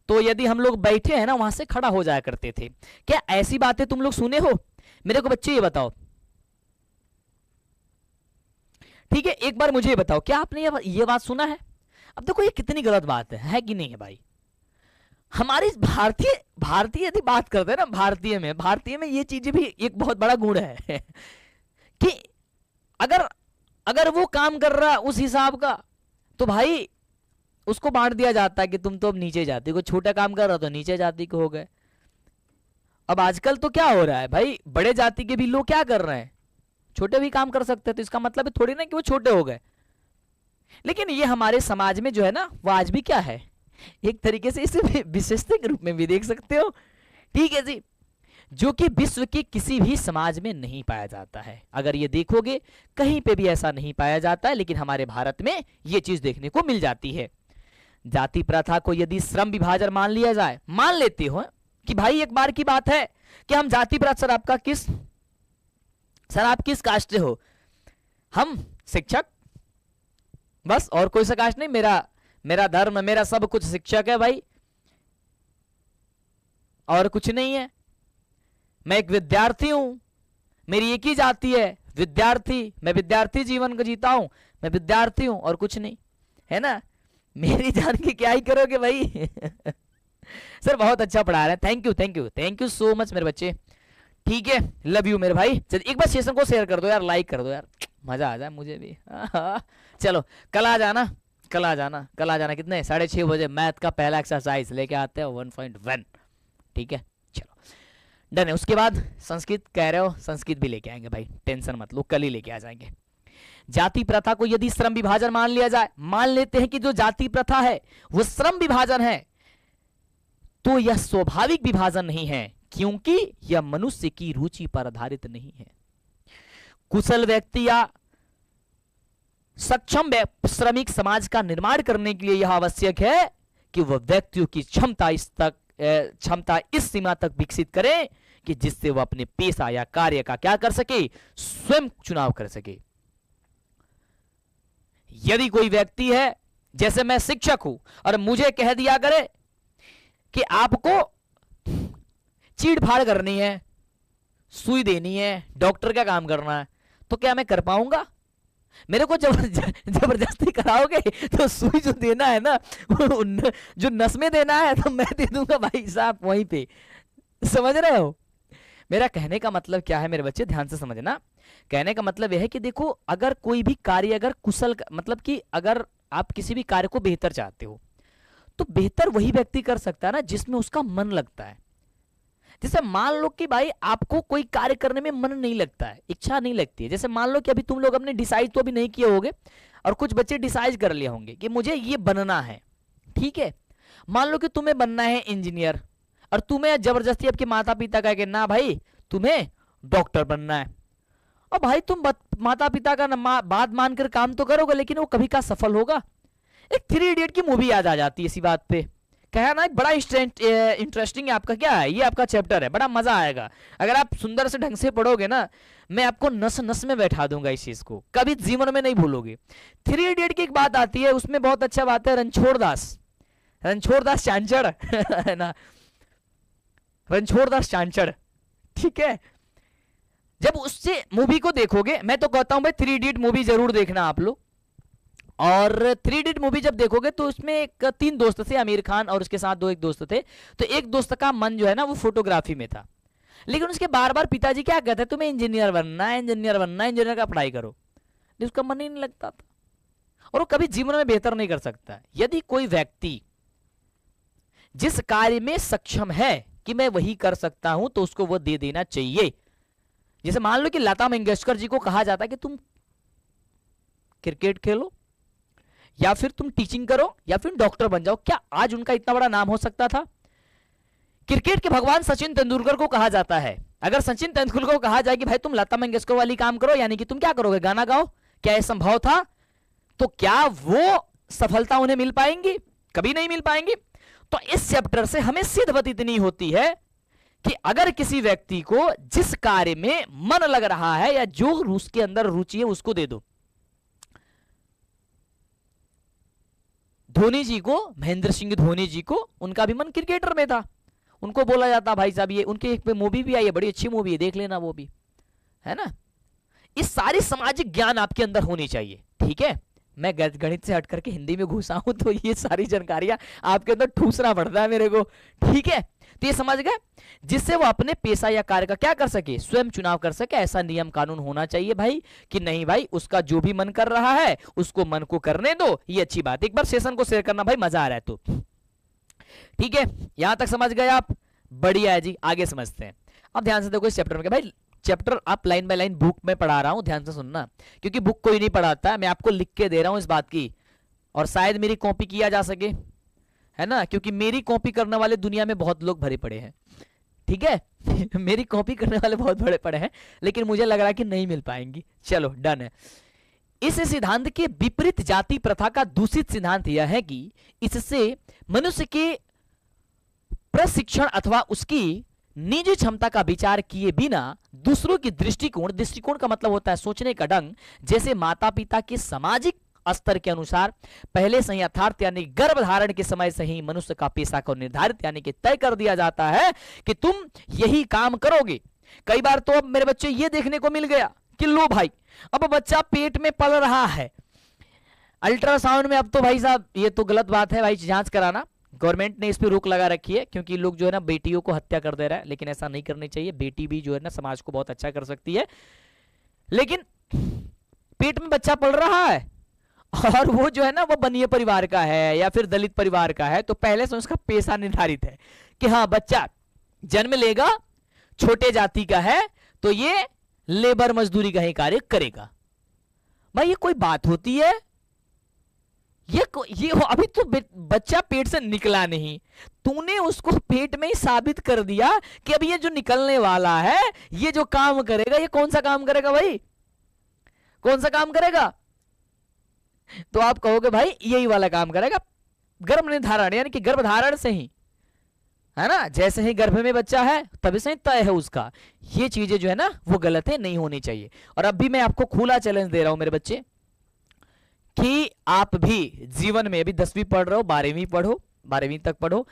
तो यदि हम लोग बैठे हैं ना वहां से खड़ा हो जाया करते थे। क्या ऐसी बातें तुम लोग सुने हो? मेरे को बच्चे ये बताओ। ठीक है, एक बार मुझे ये बताओ, क्या आपने ये बात सुना है? अब देखो ये कितनी गलत बात है कि नहीं है भाई? हमारी भारतीय यदि बात करते हैं ना, भारतीय में ये चीजें भी एक बहुत बड़ा गुण है कि अगर वो काम कर रहा है उस हिसाब का, तो भाई उसको बांट दिया जाता है कि तुम तो अब नीचे जाति को, छोटा काम कर रहा तो नीचे जाति को हो गए। अब आजकल तो क्या हो रहा है भाई, बड़े जाति के भी लोग क्या कर रहे हैं, छोटे भी काम कर सकते हैं, तो इसका मतलब थोड़ी ना कि वो छोटे हो गए। लेकिन ये हमारे समाज में जो है ना वो आज भी क्या है, एक तरीके से इसे विशेषता के रूप में भी देख सकते हो। ठीक है जी, जो कि विश्व के किसी भी समाज में नहीं पाया जाता है। अगर ये देखोगे कहीं पे भी ऐसा नहीं पाया जाता है, लेकिन हमारे भारत में ये चीज देखने को मिल जाती है। जाति प्रथा को यदि श्रम विभाजन मान लिया जाए, मान लेते हो कि भाई एक बार की बात है कि हम जाति प्रथा, सर आप किस कास्ट से हो? हम शिक्षक, बस और कोई सा कास्ट नहीं, मेरा धर्म मेरा सब कुछ शिक्षक है भाई, और कुछ नहीं है। मैं एक विद्यार्थी हूं, मेरी एक ही जाति है विद्यार्थी, मैं विद्यार्थी जीवन को जीता हूं, मैं विद्यार्थी हूं और कुछ नहीं, है ना। मेरी जान के क्या ही करोगे भाई। सर बहुत अच्छा पढ़ा रहे हैं, थैंक यू सो मच मेरे बच्चे। ठीक है, लव यू मेरे भाई। एक बार सेशन को शेयर कर दो यार, लाइक कर दो यार, मजा आ जाए मुझे भी। चलो कल आ जाना कितने 6:30 बजे मैथ का पहला एक्सरसाइज लेके आते हैं 1.1। ठीक है चलो डन है। उसके बाद संस्कृत कह रहे हो, संस्कृत भी लेके आएंगे भाई, टेंशन मत लो, कल ही लेके आ जाएंगे। जाति प्रथा को यदि श्रम विभाजन मान लिया जाए, मान लेते हैं कि जो जाति प्रथा है वो श्रम विभाजन है, तो यह स्वाभाविक विभाजन नहीं है, क्योंकि यह मनुष्य की रुचि पर आधारित नहीं है। कुशल व्यक्ति या सक्षम श्रमिक समाज का निर्माण करने के लिए यह आवश्यक है कि वह व्यक्तियों की क्षमता इस सीमा तक विकसित करे कि जिससे वह अपने पेशा या कार्य का क्या कर सके, स्वयं चुनाव कर सके। यदि कोई व्यक्ति है, जैसे मैं शिक्षक हूं और मुझे कह दिया करे कि आपको चीड़ फाड़ करनी है, सुई देनी है, डॉक्टर का काम करना है, तो क्या मैं कर पाऊंगा? मेरे को जबरदस्ती कराओगे तो सुई जो देना है ना, जो नस में देना है तो मैं दे दूंगा भाई साहब वहीं पे। समझ रहे हो मेरा कहने का मतलब क्या है मेरे बच्चे? ध्यान से समझना। कहने का मतलब यह है कि देखो, अगर कोई भी कार्य अगर कुशल, मतलब कि अगर आप किसी भी कार्य को बेहतर चाहते हो, तो बेहतर वही व्यक्ति कर सकता है ना जिसमें उसका मन लगता है। जैसे मान लो कि भाई आपको कोई कार्य करने में मन नहीं लगता है, इच्छा नहीं लगती है। जैसे मान लो कि अभी तुम लोग अपने डिसाइड तो अभी नहीं किए होंगे, और कुछ बच्चे डिसाइड कर लिए होंगे कि मुझे ये बनना है, ठीक है। मान लो कि तुम्हें बनना है इंजीनियर, और तुम्हें जबरदस्ती आपके माता पिता कहे कि ना भाई तुम्हें डॉक्टर बनना है। और भाई तुम माता पिता का बात मानकर काम तो करोगे, लेकिन वो कभी का सफल होगा। एक 3 इडियट की मूवी याद आ जाती है इसी बात पे। कहा ना बड़ा इंटरेस्टिंग है आपका, क्या है ये आपका चैप्टर है, बड़ा मजा आएगा अगर आप सुंदर से ढंग से पढ़ोगे ना। मैं आपको नस नस में बैठा दूंगा इस चीज को, कभी जीवन में नहीं भूलोगे। 3 इडियट की एक बात आती है, उसमें बहुत अच्छा बात है रणछोड़ दास चांचड़ है ना, रणछोड़ दास चांचड़, ठीक है। जब उससे मूवी को देखोगे, मैं तो कहता हूं भाई 3 इडियट मूवी जरूर देखना आप लोग। और 3 इडियट मूवी जब देखोगे तो उसमें 3 दोस्त थे, आमिर खान और उसके साथ 2 एक दोस्त थे। तो एक दोस्त का मन जो है ना वो फोटोग्राफी में था, लेकिन उसके बार बार पिताजी क्या कहते हैं, तुम्हें इंजीनियर बनना है, इंजीनियर बनना है, इंजीनियर का पढ़ाई करो। उसका मन ही नहीं लगता था, और वो कभी जीवन में बेहतर नहीं कर सकता। यदि कोई व्यक्ति जिस कार्य में सक्षम है कि मैं वही कर सकता हूं, तो उसको वो दे देना चाहिए। जैसे मान लो कि लता मंगेशकर जी को कहा जाता है कि तुम क्रिकेट खेलो, या फिर तुम टीचिंग करो, या फिर डॉक्टर बन जाओ, क्या आज उनका इतना बड़ा नाम हो सकता था? क्रिकेट के भगवान सचिन तेंदुलकर को कहा जाता है, अगर सचिन तेंदुलकर को कहा जाए कि भाई तुम लता मंगेशकर वाली काम करो, यानी कि तुम क्या करोगे, गाना गाओ, क्या यह संभव था? तो क्या वो सफलता उन्हें मिल पाएंगी? कभी नहीं मिल पाएंगी। तो इस चैप्टर से हमें सिद्ध बात इतनी होती है कि अगर किसी व्यक्ति को जिस कार्य में मन लग रहा है या जो उसके अंदर रुचि है उसको दे दो। धोनी जी को, महेंद्र सिंह धोनी जी को, उनका भी मन क्रिकेटर में था। उनको बोला जाता भाई साहब, ये उनके एक मूवी भी आई है, बड़ी अच्छी मूवी है, देख लेना, वो भी है ना। इस सारी सामाजिक ज्ञान आपके अंदर होनी चाहिए, ठीक है। मैं गणित से हट करके हिंदी में घुसा हूं, तो ये सारी जानकारियां आपके अंदर ठूसना पड़ता है मेरे को, ठीक है। तो ये समझ गए, जिससे वो अपने पेशा या कार्य का क्या कर सके, स्वयं चुनाव कर सके। ऐसा नियम कानून होना चाहिए भाई, कि नहीं भाई उसका जो भी मन कर रहा है उसको मन को करने दो। ये अच्छी बात, एक बार सेशन को शेयर करना भाई, मजा आ रहा है तो, ठीक है। यहां तक समझ गए आप, बढ़िया है जी। आगे समझते हैं, अब ध्यान से देखो इस चैप्टर में। भाई चैप्टर आप लाइन बाय लाइन बुक में पढ़ा रहा हूं, ध्यान से सुनना, क्योंकि बुक कोई नहीं पढ़ाता, मैं आपको लिख के दे रहा हूं इस बात की, और शायद मेरी कॉपी किया जा सके, है ना, क्योंकि मेरी कॉपी करने वाले दुनिया में बहुत लोग भरे पड़े हैं, ठीक है। मेरी कॉपी करने वाले बहुत बड़े पड़े हैं, लेकिन मुझे लग रहा है कि नहीं मिल पाएंगी। चलो डन है। इस सिद्धांत के विपरीत जाति प्रथा का दूषित सिद्धांत यह है कि इससे मनुष्य के प्रशिक्षण अथवा उसकी निजी क्षमता का विचार किए बिना दूसरों की दृष्टिकोण का मतलब होता है सोचने का ढंग, जैसे माता पिता के सामाजिक स्तर के अनुसार पहले से ही यथार्थ यानी गर्भधारण के समय से ही मनुष्य का पेशा को निर्धारित यानी कि तय कर दिया जाता है कि तुम यही काम करोगे। कई बार तो अब मेरे बच्चे ये देखने को मिल गया कि लो भाई, अब बच्चा पेट में पल रहा है, अल्ट्रासाउंड में, अब तो भाई साहब ये तो गलत बात है भाई, जांच कराना। गवर्नमेंट ने इस पे रोक लगा रखी है, क्योंकि लोग जो है ना बेटियों को हत्या कर दे रहा है, लेकिन ऐसा नहीं करनी चाहिए। बेटी भी जो है ना समाज को बहुत अच्छा कर सकती है, लेकिन पेट में बच्चा पल रहा है और वो जो है ना वो बनिए परिवार का है या फिर दलित परिवार का है, तो पहले से उसका पेशा निर्धारित है कि हाँ बच्चा जन्म लेगा, छोटे जाति का है, तो ये लेबर मजदूरी का ही कार्य करेगा। भाई ये कोई बात होती है? ये अभी तो बच्चा पेट से निकला नहीं, तूने उसको पेट में ही साबित कर दिया कि अभी ये जो निकलने वाला है ये जो काम करेगा, ये कौन सा काम करेगा भाई, कौन सा काम करेगा? तो आप कहोगे भाई यही वाला काम करेगा, गर्भ निर्धारण यानी कि गर्भधारण से ही, है ना, जैसे ही गर्भ में बच्चा है तभी से ही तय है उसका। ये चीजें जो है ना वो गलत है, नहीं होनी चाहिए। और अब भी मैं आपको खुला चैलेंज दे रहा हूं मेरे बच्चे कि आप भी जीवन में, अभी 10वीं पढ़ रहे हो, 12वीं पढ़ो, 12वीं तक पढ़ो,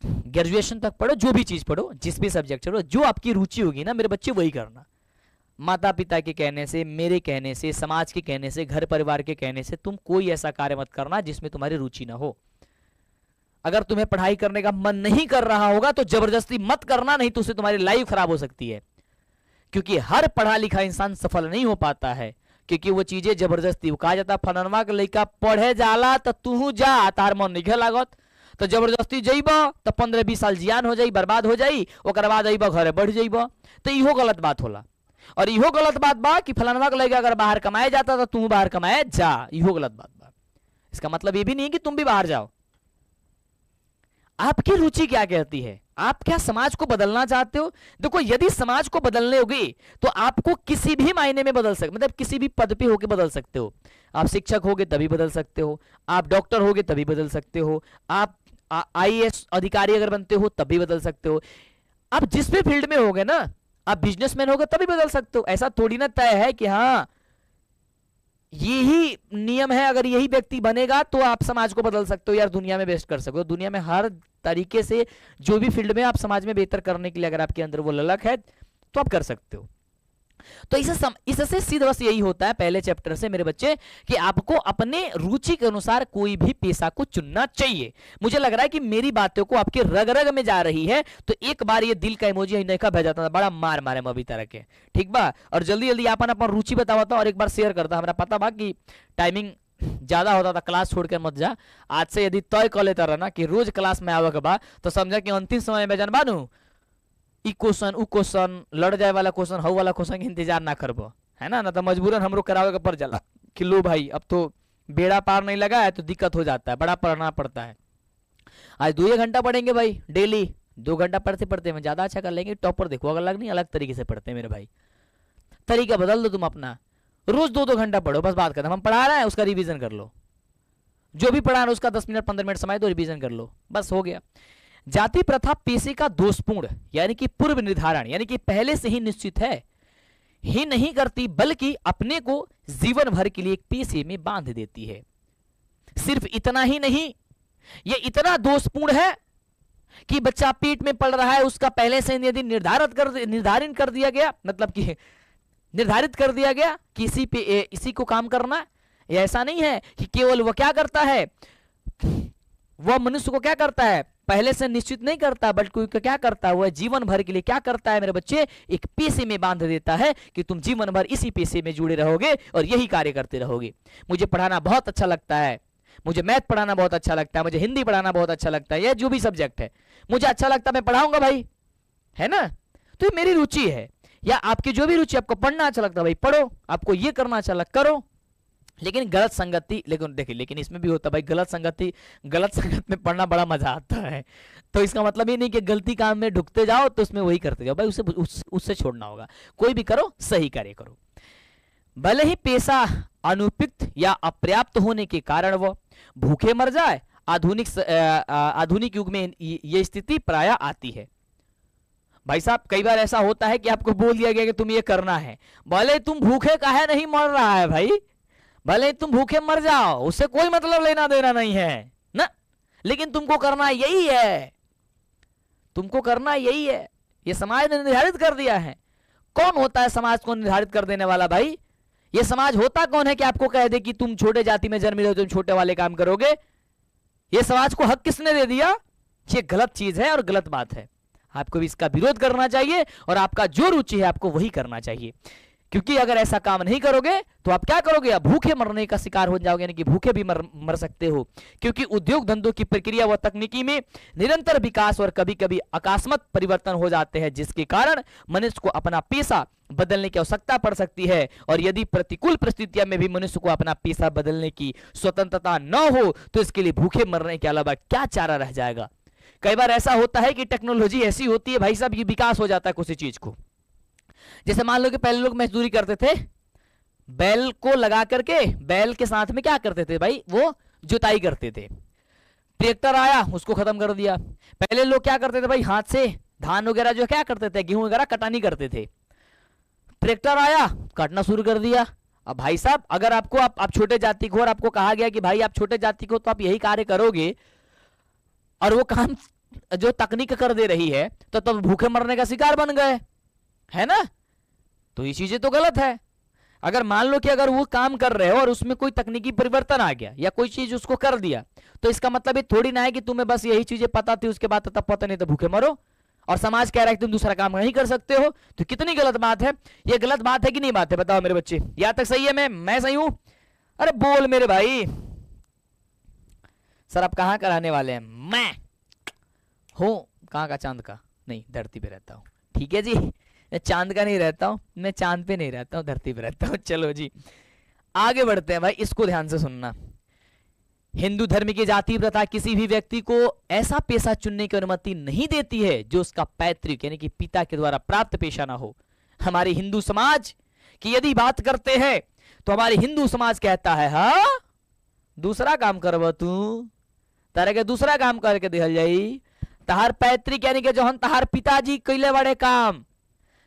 ग्रेजुएशन तक पढ़ो, जो भी चीज पढ़ो, जिस भी सब्जेक्ट पढ़ो, जो आपकी रुचि होगी ना मेरे बच्चे वही करना। माता पिता के कहने से, मेरे कहने से, समाज के कहने से, घर परिवार के कहने से तुम कोई ऐसा कार्य मत करना जिसमें तुम्हारी रुचि ना हो। अगर तुम्हें पढ़ाई करने का मन नहीं कर रहा होगा तो जबरदस्ती मत करना, नहीं तो उससे तुम्हारी लाइफ खराब हो सकती है। क्योंकि हर पढ़ा लिखा इंसान सफल नहीं हो पाता है, क्योंकि वो चीजें जबरदस्ती कहा जाता फननवा के लड़का पढ़े जाला तो तू जा, तार मन नहीं लागत तो जबरदस्ती जइब तो 15-20 साल जियान हो जाई, बर्बाद हो जाई, ओकर बाद अइब घरे बढ़ जाइब, तो इहो गलत बात होला। और इहो गलत बात बा कि फलानवा के लड़का अगर बाहर कमाए जाता तो तू बाहर कमाए जा, इहो गलत बात बा। इसका मतलब ये भी नहीं कि तुम भी बाहर जाओ। आपकी रुचि क्या कहती है, आप क्या समाज को बदलना चाहते हो? देखो यदि समाज को बदलने होगी तो आपको किसी भी मायने में बदल सकते, मतलब किसी भी पद पे होके बदल सकते हो। आप शिक्षक होगे तभी बदल सकते हो, आप डॉक्टर होगे तभी बदल सकते हो, आप आईएएस अधिकारी अगर बनते हो तभी बदल सकते हो, आप जिस भी फील्ड में होगे ना, आप बिजनेसमैन होगे तभी बदल सकते हो। ऐसा थोड़ी ना तय है कि हाँ यही नियम है, अगर यही व्यक्ति बनेगा तो आप समाज को बदल सकते हो यार, दुनिया में बेस्ट कर सकते हो। दुनिया में हर तरीके से जो भी फील्ड में आप समाज में बेहतर करने के लिए अगर आपके अंदर वो ललक है तो आप कर सकते हो। तो इससे सीधा बस यही होता है पहले चैप्टर से मेरे बच्चे कि आपको अपने रुचि के अनुसार कोई भी पेशा को चुनना चाहिए। मुझे लग रहा है कि मेरी बातों को आपके रग रग में जा रही है, तो एक बार ये दिल का इमोजी नहीं भेजा था, बड़ा मार मारे अभी तरह के, ठीक बा। और जल्दी जल्दी अपन अपन रुचि बताता और एक बार शेयर करता। हमारा पता बा कि टाइमिंग ज्यादा होता था, क्लास छोड़ के मत जा। आज से यदि तय कर लेता रहा ना कि रोज क्लास में आवे के बा तो समझा कि अंतिम समय में जान बानू ई क्वेश्चन उ क्वेश्चन लड़ जाए वाला क्वेश्चन हव वाला क्वेश्चन के इंतजार ना करबो, है ना तो मजबूरन हमरो करावे के पड़ जाला कि लो भाई अब तो बेड़ा पार नहीं लगा है तो दिक्कत हो जाता है, बड़ा पढ़ना पड़ता है। आज 2 घंटा पढ़ेंगे भाई डेली, 2 घंटा पढ़ते पढ़ते में ज्यादा अच्छा कर लेंगे। टॉपर देखो अगर अलग नहीं, अलग तरीके से पढ़ते हैं मेरे भाई, तरीका बदल दो तुम अपना। रोज 2-2 घंटा पढ़ो, बस बात खत्म। हम पढ़ा रहे हैं उसका रिवीजन कर लो, जो भी पढ़ा रहे उसका 10 मिनट 15 मिनट समय दो, रिवीजन कर लो, बस हो गया। जाति प्रथा पेशे का दोषपूर्ण यानी कि पूर्व निर्धारण यानी कि पहले से ही निश्चित है ही नहीं करती, बल्कि अपने को जीवन भर के लिए एक पेशे में बांध देती है। सिर्फ इतना ही नहीं, यह इतना दोषपूर्ण है कि बच्चा पेट में पल रहा है उसका पहले से यदि निर्धारित कर दिया गया, मतलब कि निर्धारित कर दिया गया कि इसी को काम करना, ऐसा नहीं है कि केवल वह क्या करता है, वह मनुष्य को क्या करता है पहले से निश्चित नहीं करता, बल्कि क्या करता है वह जीवन भर के लिए क्या करता है मेरे बच्चे, एक पेशे में बांध देता है कि तुम जीवन भर इसी पेशे में जुड़े रहोगे और यही कार्य करते रहोगे। मुझे पढ़ाना बहुत अच्छा लगता है, मुझे मैथ पढ़ाना बहुत अच्छा लगता है, मुझे हिंदी पढ़ाना बहुत अच्छा लगता है, यह जो भी सब्जेक्ट है मुझे अच्छा लगता है, मैं पढ़ाऊंगा भाई, है ना। तो ये मेरी रुचि है, या आपकी जो भी रुचि, आपको पढ़ना अच्छा लगता है भाई पढ़ो, आपको ये करना अच्छा लगता करो। लेकिन गलत संगति, लेकिन देखिए लेकिन इसमें भी होता है भाई गलत संगत में पढ़ना बड़ा मजा आता है। तो इसका मतलब ये नहीं कि गलती काम में ढुकते जाओ तो उसमें वही करते जाओ भाई, उससे छोड़ना होगा। कोई भी करो सही कार्य करो, भले ही पेशा अनुपयुक्त या अपर्याप्त होने के कारण वो भूखे मर जाए। आधुनिक युग में ये स्थिति प्रायः आती है। भाई साहब कई बार ऐसा होता है कि आपको बोल दिया गया कि तुम ये करना है, भले तुम भूखे काहे नहीं मर रहा है भाई, भले तुम भूखे मर जाओ उससे कोई मतलब लेना देना नहीं है ना, लेकिन तुमको करना यही है, तुमको करना यही है, ये समाज ने निर्धारित कर दिया है। कौन होता है समाज को निर्धारित कर देने वाला भाई? ये समाज होता कौन है कि आपको कह दे कि तुम छोटे जाति में जन्मे हो तुम छोटे वाले काम करोगे? ये समाज को हक किसने दे दिया? ये गलत चीज है और गलत बात है, आपको भी इसका विरोध करना चाहिए और आपका जो रुचि है आपको वही करना चाहिए। क्योंकि अगर ऐसा काम नहीं करोगे तो आप क्या करोगे, आप भूखे मरने का शिकार हो जाओगे, यानी कि भूखे भी मर सकते हो। क्योंकि उद्योग धंधों की प्रक्रिया व तकनीकी में निरंतर विकास और कभी कभी अकस्मात परिवर्तन हो जाते हैं, जिसके कारण मनुष्य को अपना पेशा बदलने की आवश्यकता पड़ सकती है। और यदि प्रतिकूल परिस्थितियों में भी मनुष्य को अपना पेशा बदलने की स्वतंत्रता न हो तो इसके लिए भूखे मरने के अलावा क्या चारा रह जाएगा। कई बार ऐसा होता है कि टेक्नोलॉजी ऐसी होती है भाई साहब, ये विकास हो जाता है किसी चीज को। जैसे मान लो कि पहले लोग मजदूरी करते थे, बैल को लगा करके बैल के साथ में क्या करते थे भाई, वो जुताई करते थे। ट्रैक्टर आया उसको खत्म कर दिया। पहले लोग क्या करते थे भाई, हाथ से धान वगैरह जो क्या करते थे, गेहूं वगैरह कटानी करते थे। ट्रैक्टर आया काटना शुरू कर दिया। अब भाई साहब अगर आपको आप छोटे जाति को, और आपको कहा गया कि भाई आप छोटे जाति को तो आप यही कार्य करोगे, और वो काम जो तकनीक कर दे रही है तो तब भूखे मरने का शिकार बन गए, है ना। तो ये चीजें तो गलत है। अगर मान लो कि अगर वो काम कर रहे हो और उसमें कोई तकनीकी परिवर्तन आ गया या कोई चीज उसको कर दिया, तो इसका मतलब ये थोड़ी ना है कि तुम्हें बस यही चीजें पता थी उसके बाद तब पता नहीं तो भूखे मरो। और समाज कह रहा है कि तुम दूसरा काम नहीं कर सकते हो, तो कितनी गलत बात है। ये गलत बात है कि नहीं बात है, बताओ मेरे बच्चे। यहां तक सही है? मैं सही हूं? अरे बोल मेरे भाई। सर आप कहां कराने वाले हैं? मैं हूं कहां का? चांद का? नहीं, धरती पे रहता हूं। ठीक है जी, मैं चांद का नहीं रहता हूं, मैं चांद पे नहीं रहता हूं, धरती पे रहता हूं। चलो जी आगे बढ़ते हैं भाई, इसको ध्यान से सुनना। हिंदू धर्म की जाति प्रथा किसी भी व्यक्ति को ऐसा पेशा चुनने की अनुमति नहीं देती है जो उसका पैतृक यानी कि पिता के द्वारा प्राप्त पेशा ना हो। हमारे हिंदू समाज की यदि बात करते हैं तो हमारे हिंदू समाज कहता है, हाँ दूसरा काम करब तू, तारे के दूसरा काम करके दिहल जाई। तहार पैतृक यानी कि जो हम तहार पिताजी कैले बड़े काम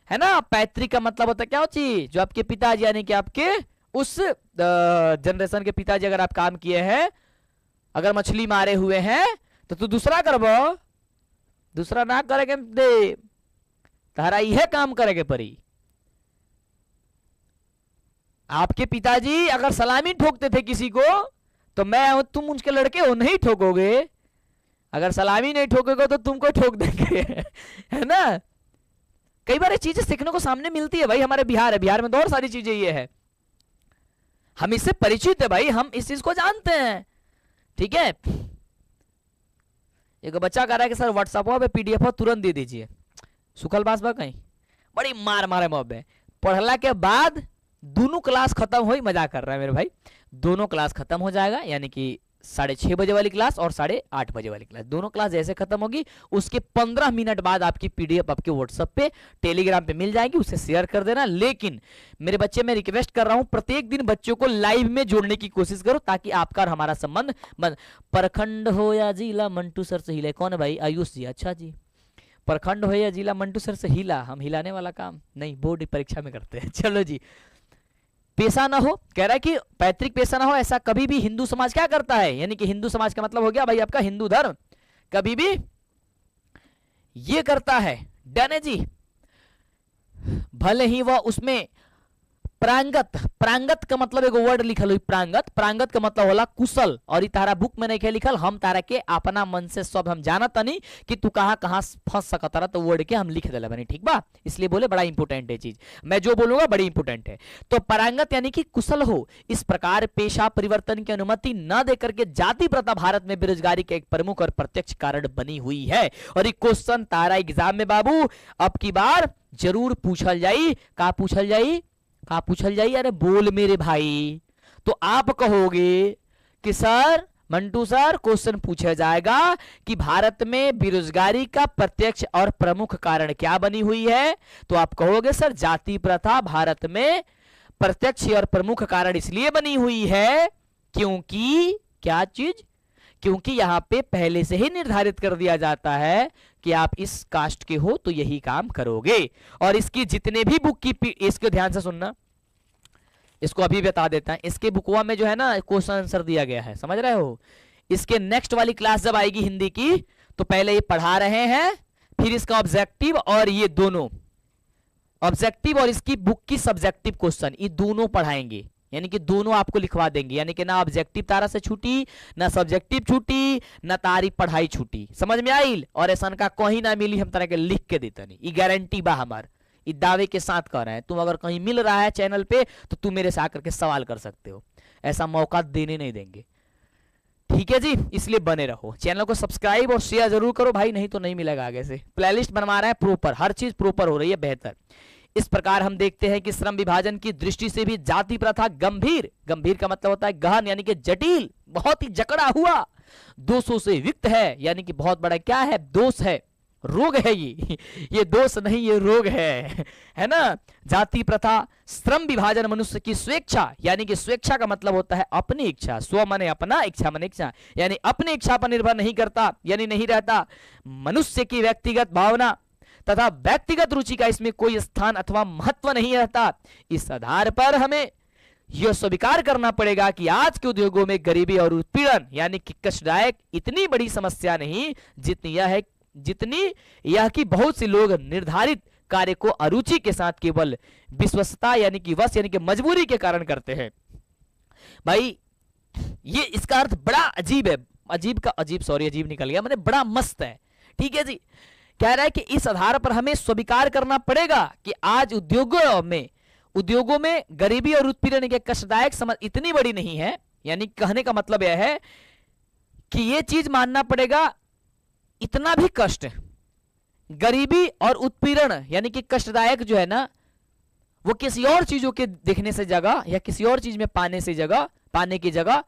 है ना, पैतृक का मतलब होता है क्या चीज? जो आपके पिताजी यानी कि आपके उस जनरेशन के पिताजी अगर आप काम किए हैं, अगर मछली मारे हुए हैं तो तू दूसरा करबो, दूसरा ना करेगे दे, तारा यह काम करेगे परी। आपके पिताजी अगर सलामी ठोकते थे किसी को तो मैं तुम उनके लड़के हो नहीं ठोकोगे, अगर सलामी नहीं ठोकोगे तो तुमको ठोक देंगे है ना। कई बार ये चीजें सीखने को सामने मिलती है भाई। हमारे बिहार है, बिहार में तो और सारी चीजें ये है, हम इससे परिचित है भाई, हम इस चीज को जानते हैं। ठीक है, एक बच्चा कह रहा है कि सर व्हाट्सएप पे पीडीएफ तुरंत दे दीजिए। सुखल बास बा कहीं बड़ी मार मारे मौब है। पढ़ला के बाद दोनों क्लास खत्म हो, मजाक कर रहा है मेरे भाई, दोनों क्लास खत्म हो जाएगा, यानी कि 6:30 बजे वाली क्लास और 8:30 बजे वाली क्लास, दोनों क्लास जैसे खत्म होगी उसके 15 मिनट बाद आपकी पीडीएफ आपके व्हाट्सएप पे टेलीग्राम पे मिल जाएगी, उसे शेयर कर देना। लेकिन मेरे बच्चे मैं रिक्वेस्ट कर रहा हूं प्रत्येक दिन बच्चों को लाइव में जोड़ने की कोशिश करो ताकि आपका और हमारा संबंध बन। प्रखंड हो या जिला मंटू सर से हिला, कौन है भाई? आयुष जी। अच्छा जी, प्रखंड हो या जिला मंटू सर से हिला, हम हिलाने वाला काम नहीं, बोर्ड परीक्षा में करते हैं। चलो जी, पेशा ना हो, कह रहा है कि पैतृक पेशा ना हो ऐसा कभी भी हिंदू समाज क्या करता है, यानी कि हिंदू समाज का मतलब हो गया भाई आपका हिंदू धर्म, कभी भी ये करता है। डन है जी, भले ही वह उसमें प्रांगत, प्रांगत का मतलब एगो वर्ड लिखल हुई प्रांगत, प्रांगत का मतलब होला कुशल, और तारा बुक में नहीं लिखल, हम तारा के अपना मन से सब हम जानत नहीं कि तू कहां कहां फंस सकता रहा, तो वर्ड के हम लिख देला बनी। ठीक बा, इसलिए बोले बड़ा इंपोर्टेंट है चीज, मैं जो बोलूंगा बड़ी इंपोर्टेंट है। तो प्रांगत यानी कि कुशल हो। इस प्रकार पेशा परिवर्तन की अनुमति न देकर के जाति प्रथा भारत में बेरोजगारी के एक प्रमुख और प्रत्यक्ष कारण बनी हुई है। और एक क्वेश्चन तारा एग्जाम में बाबू अब की बार जरूर पूछल जाई। का पूछल जाई? का पूछल जाई? अरे बोल मेरे भाई। तो आप कहोगे कि सर मंटू सर क्वेश्चन पूछा जाएगा कि भारत में बेरोजगारी का प्रत्यक्ष और प्रमुख कारण क्या बनी हुई है, तो आप कहोगे सर जाति प्रथा भारत में प्रत्यक्ष और प्रमुख कारण इसलिए बनी हुई है क्योंकि क्या चीज? क्योंकि यहां पे पहले से ही निर्धारित कर दिया जाता है कि आप इस कास्ट के हो तो यही काम करोगे। और इसकी जितने भी बुक की, इसको ध्यान से सुनना, इसको अभी बता देता है, इसके बुकवा में जो है ना क्वेश्चन आंसर दिया गया है, समझ रहे हो। इसके नेक्स्ट वाली क्लास जब आएगी हिंदी की तो पहले ये पढ़ा रहे हैं, फिर इसका ऑब्जेक्टिव और ये दोनों ऑब्जेक्टिव और इसकी बुक की सब्जेक्टिव क्वेश्चन, ये दोनों पढ़ाएंगे, यानी कि दोनों आपको लिखवा देंगे, यानी कि ना ऑब्जेक्टिव तारा से छूटी, ना सब्जेक्टिव छूटी, ना तारी पढ़ाई छूटी। समझ में आई? और ऐसा का कहीं ना मिली हम तरह के लिख के देता नहीं, ये गारंटी बा हमार, ये दावे के साथ कह रहे हैं। तुम अगर कहीं मिल रहा है चैनल पे तो तुम मेरे से आकर के सवाल कर सकते हो, ऐसा मौका देने नहीं देंगे। ठीक है जी, इसलिए बने रहो, चैनल को सब्सक्राइब और शेयर जरूर करो भाई, नहीं तो नहीं मिलेगा आगे से। प्लेलिस्ट बनवा रहे हैं प्रॉपर, हर चीज प्रॉपर हो रही है, बेहतर। इस प्रकार हम देखते हैं कि श्रम विभाजन की दृष्टि से भी जाति प्रथा गंभीर, गंभीर का मतलब होता है गहन यानी कि जटिल, बहुत ही जकड़ा हुआ, दोषों से युक्त है, यानी कि बहुत बड़ा क्या है? दोष है, रोग है ये दोष नहीं, ये रोग है ना। जाति प्रथा श्रम विभाजन मनुष्य की स्वेच्छा, यानी कि स्वेच्छा का मतलब होता है अपनी इच्छा, स्व माने अपना, इच्छा माने इच्छा, यानी अपनी इच्छा पर निर्भर नहीं करता, यानी नहीं रहता। मनुष्य की व्यक्तिगत भावना तथा व्यक्तिगत रुचि का इसमें कोई स्थान अथवा महत्व नहीं रहता। इस आधार पर हमें यह स्वीकार करना पड़ेगा कि आज के उद्योगों में गरीबी और उत्पीड़न यानी कि कष्टदायक इतनी बड़ी समस्या नहीं जितनी यह कि बहुत से लोग निर्धारित कार्य को अरुचि के साथ केवल विश्वसता यानी कि वश यानी कि मजबूरी के कारण करते हैं। भाई ये इसका अर्थ बड़ा अजीब है, अजीब का अजीब, सॉरी अजीब निकल गया, मतलब बड़ा मस्त है। ठीक है जी, कह रहा है कि इस आधार पर हमें स्वीकार करना पड़ेगा कि आज उद्योगों में गरीबी और उत्पीड़न के कष्टदायक समझ इतनी बड़ी नहीं है। यानी कहने का मतलब यह है कि यह चीज मानना पड़ेगा, इतना भी कष्ट, गरीबी और उत्पीड़न यानी कि कष्टदायक जो है ना, वो किसी और चीजों के देखने से जगह या किसी और चीज में पाने की जगह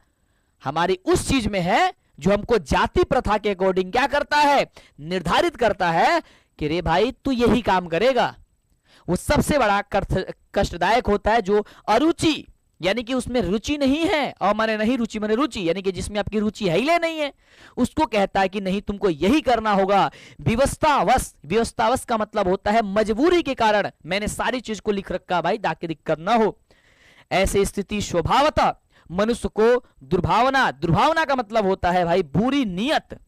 हमारी उस चीज में है जो हमको जाति प्रथा के अकॉर्डिंग क्या करता है, निर्धारित करता है कि रे भाई तू यही काम करेगा। वो सबसे बड़ा कष्टदायक होता है जो अरुचि, यानी कि उसमें रुचि नहीं है, और माने नहीं रुचि माने रुचि, यानी कि जिसमें आपकी रुचि है ही नहीं है, उसको कहता है कि नहीं तुमको यही करना होगा। विवशतावश का मतलब होता है मजबूरी के कारण मैंने सारी चीज को लिख रखा भाई ताकि दिक्कत ना हो। ऐसे स्थिति स्वभावतः मनुष्य को दुर्भावना का मतलब होता है भाई बुरी नियत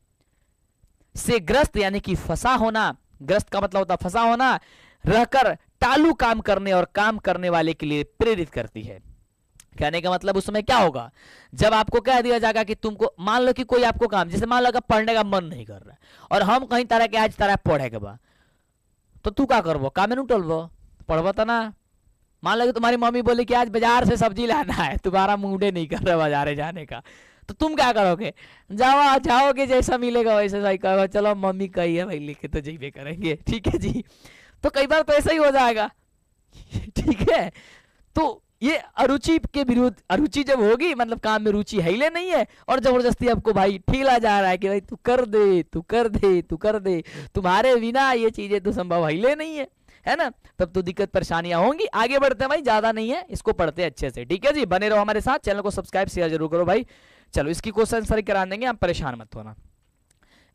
से ग्रस्त, यानी कि फंसा होना। ग्रस्त का मतलब होता है फंसा होना, रहकर टालू काम करने और काम करने वाले के लिए प्रेरित करती है। कहने का मतलब उस समय क्या होगा, जब आपको कह दिया जाएगा कि तुमको, मान लो कि कोई आपको काम, जैसे मान लो कि पढ़ने का मन नहीं कर रहा है और हम कहीं तरह के आज तरह पढ़े के बा, तो तू क्या करबो, काम में नहीं टलबो, पढ़बो तो ना। मान लो कि तुम्हारी मम्मी बोली कि आज बाजार से सब्जी लाना है, तुम्हारा मूडे नहीं कर रहा बाजारे जाने का, तो तुम क्या करोगे, जाओगे जैसा मिलेगा वैसे सही कहोगे, चलो मम्मी कही है भाई लिखे तो जीवे करेंगे, ठीक है जी। तो कई बार तो ऐसा ही हो जाएगा, ठीक है। तो ये अरुचि के विरुद्ध, अरुचि जब होगी मतलब काम में रुचि है ही नहीं है और जबरदस्ती आपको भाई ठेला जा रहा है कि भाई तू कर दे, तू कर दे, तू कर दे, तुम्हारे बिना ये चीजें तो संभव है नहीं है ना, तब तो दिक्कत परेशानियां होंगी। आगे बढ़ते हैं भाई, ज्यादा नहीं है, इसको पढ़ते हैं अच्छे से, ठीक है जी। बने रहो हमारे साथ, चैनल को सब्सक्राइब शेयर जरूर करो भाई। चलो इसकी क्वेश्चन आंसर करा देंगे, आप परेशान मत होना।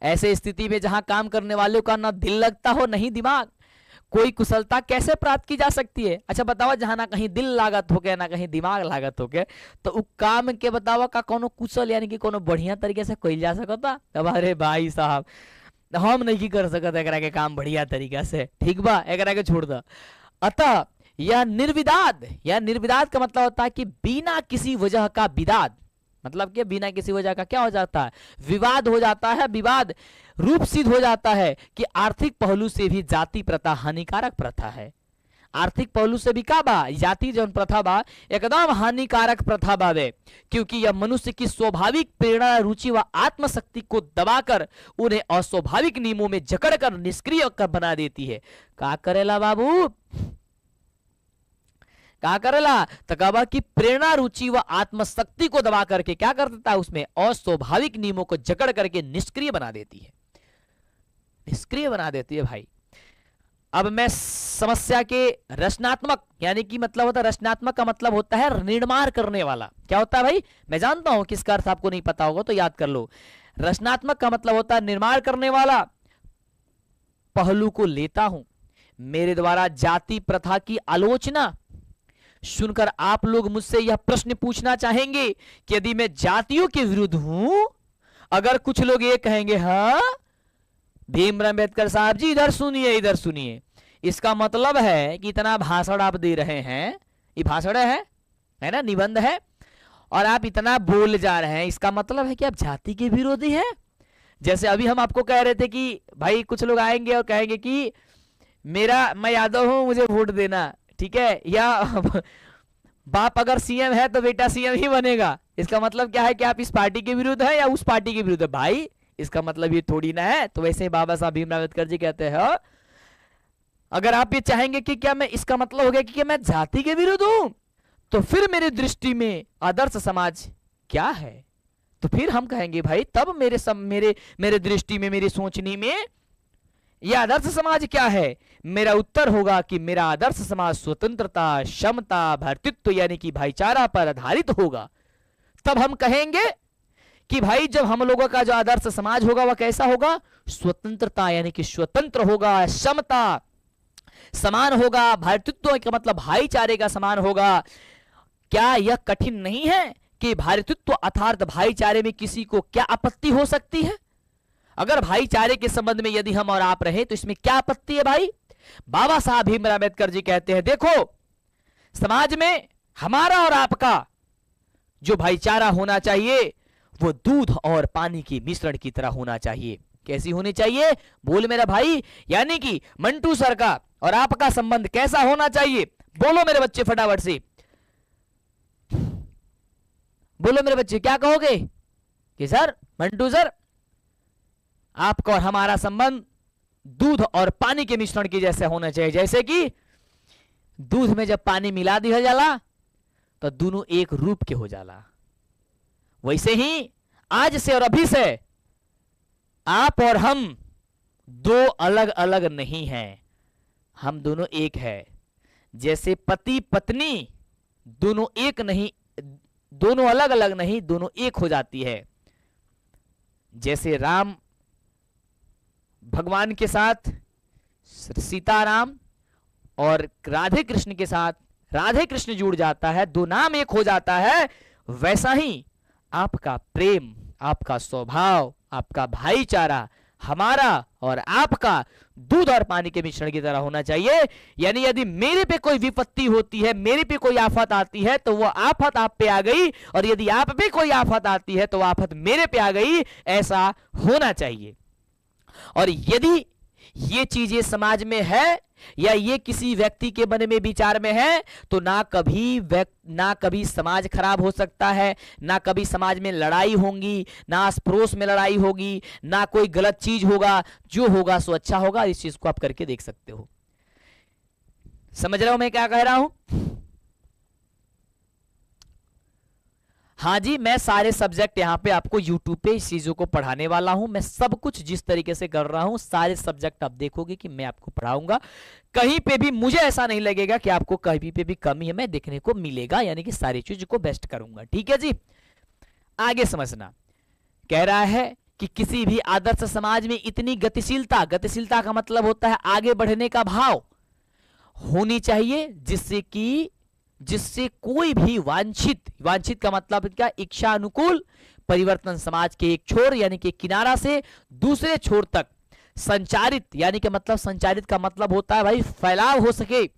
ऐसे स्थिति में जहां काम करने वालों का ना दिल लगता हो नहीं दिमाग, कोई कुशलता कैसे प्राप्त की जा सकती है। अच्छा बताओ, जहां ना कहीं दिल लागत हो गया ना कहीं दिमाग लागत हो गया, तो उ काम के बतावा का कोनो कुशल यानी कि कोनो बढ़िया तरीके से कइल जा सकता। अब अरे भाई साहब हम नहीं कर सकते एकरा के काम बढ़िया तरीका से, ठीक बा, एकरा के छोड़ दो। अतः यह निर्विदाद का मतलब होता है कि बिना किसी वजह का विदाद, मतलब कि बिना किसी वजह का क्या हो जाता है, विवाद हो जाता है। विवाद रूप सिद्ध हो जाता है कि आर्थिक पहलू से भी जाति प्रथा हानिकारक प्रथा है। आर्थिक पहलू से भी का बा, जाति जौन प्रथा बा एकदम हानिकारक प्रथा बावे, क्योंकि यह मनुष्य की स्वाभाविक प्रेरणा, रुचि व आत्मशक्ति को दबाकर उन्हें अस्वाभाविक नियमों में जकड़कर निष्क्रिय कर बना देती है। का करेला बाबू, क्या करेला, तो कहा कि प्रेरणा, रुचि व आत्मशक्ति को दबा करके क्या कर देता है, उसमें अस्वाभाविक नियमों को जकड़ करके निष्क्रिय बना देती है, निष्क्रिय बना देती है भाई। अब मैं समस्या के रचनात्मक, यानी कि मतलब होता है, रचनात्मक का मतलब होता है निर्माण करने वाला। क्या होता है भाई, मैं जानता हूं किसका अर्थ आपको नहीं पता होगा तो याद कर लो। रचनात्मक का मतलब होता है निर्माण करने वाला पहलू को लेता हूं। मेरे द्वारा जाति प्रथा की आलोचना सुनकर आप लोग मुझसे यह प्रश्न पूछना चाहेंगे कि यदि मैं जातियों के विरुद्ध हूं, अगर कुछ लोग ये कहेंगे हाँ भीमराव अंबेडकर साहब जी इधर सुनिए, इसका मतलब है कि इतना भाषण आप दे रहे हैं, ये भाषण है ना, निबंध है, और आप इतना बोल जा रहे हैं, इसका मतलब है कि आप जाति के विरोधी हैं। जैसे अभी हम आपको कह रहे थे कि भाई कुछ लोग आएंगे और कहेंगे कि मैं यादव हूं, मुझे वोट देना, ठीक है, या बाप अगर सीएम है तो बेटा सीएम ही बनेगा। इसका मतलब क्या है कि आप इस पार्टी के विरुद्ध है या उस पार्टी के विरुद्ध है, भाई इसका मतलब ये थोड़ी ना है। तो वैसे ही बाबा साहब भीमराव अम्बेडकर जी कहते हैं, अगर आप ये चाहेंगे कि क्या मैं, इसका मतलब हो गया कि मैं जाति के विरुद्ध हूं, तो फिर मेरी दृष्टि में आदर्श समाज क्या है, तो फिर हम कहेंगे भाई तब मेरे दृष्टि में, मेरी सोचनी में यह आदर्श समाज क्या है। मेरा उत्तर होगा कि मेरा आदर्श समाज स्वतंत्रता, समता, भ्रातृत्व यानी कि भाईचारा पर आधारित होगा। तब हम कहेंगे कि भाई जब हम लोगों का जो आदर्श समाज होगा वह कैसा होगा, स्वतंत्रता यानी कि स्वतंत्र होगा, समता समान होगा, भ्रातृत्व का मतलब भाईचारे का समान होगा। क्या यह कठिन नहीं है कि भ्रातृत्व अर्थात भाईचारे में किसी को क्या आपत्ति हो सकती है। अगर भाईचारे के संबंध में यदि हम और आप रहे तो इसमें क्या आपत्ति है भाई। बाबा साहब भीमराव अम्बेडकर जी कहते हैं, देखो समाज में हमारा और आपका जो भाईचारा होना चाहिए वो दूध और पानी के मिश्रण की तरह होना चाहिए। कैसी होनी चाहिए? बोल मेरा भाई। यानी कि मंटू सर का और आपका संबंध कैसा होना चाहिए? बोलो मेरे बच्चे फटाफट से, बोलो मेरे बच्चे, क्या कहोगे? कि सर, मंटू सर, आपका और हमारा संबंध दूध और पानी के मिश्रण के जैसे होना चाहिए। जैसे कि दूध में जब पानी मिला दिया जाला तो दोनों एक रूप के हो जाला, वैसे ही आज से और अभी से आप और हम दो अलग अलग नहीं हैं, हम दोनों एक है। जैसे पति पत्नी दोनों एक नहीं, दोनों अलग अलग नहीं, दोनों एक हो जाती है। जैसे राम भगवान के साथ सीताराम और राधे कृष्ण के साथ राधे कृष्ण जुड़ जाता है, दो नाम एक हो जाता है, वैसा ही आपका प्रेम, आपका स्वभाव, आपका भाईचारा हमारा और आपका दूध और पानी के मिश्रण की तरह होना चाहिए। यानी यदि मेरे पे कोई विपत्ति होती है, मेरे पे कोई आफत आती है, तो वो आफत आप पे आ गई, और यदि आप पे कोई आफत आती है तो वो आफत मेरे पे आ गई, ऐसा होना चाहिए। और यदि ये चीजें समाज में है या ये किसी व्यक्ति के मन में विचार में है, तो ना कभी समाज खराब हो सकता है, ना कभी समाज में लड़ाई होंगी, ना आस पड़ोस में लड़ाई होगी, ना कोई गलत चीज होगा। जो होगा सो अच्छा होगा। इस चीज को आप करके देख सकते हो। समझ रहे हो मैं क्या कह रहा हूं? हाँ जी, मैं सारे सब्जेक्ट यहाँ पे आपको YouTube पे इस चीजों को पढ़ाने वाला हूं। मैं सब कुछ जिस तरीके से कर रहा हूं, सारे सब्जेक्ट आप देखोगे कि मैं आपको पढ़ाऊंगा। कहीं पे भी मुझे ऐसा नहीं लगेगा कि आपको कहीं पे भी कमी है, मैं देखने को मिलेगा। यानी कि सारी चीज को बेस्ट करूंगा। ठीक है जी, आगे समझना। कह रहा है कि किसी भी आदर्श समाज में इतनी गतिशीलता, गतिशीलता का मतलब होता है आगे बढ़ने का भाव, होनी चाहिए जिससे कोई भी वांछित का मतलब क्या, इच्छा अनुकूल परिवर्तन समाज के एक छोर यानी कि किनारा से दूसरे छोर तक संचारित, यानी कि मतलब संचारित का मतलब होता है भाई फैलाव हो सके।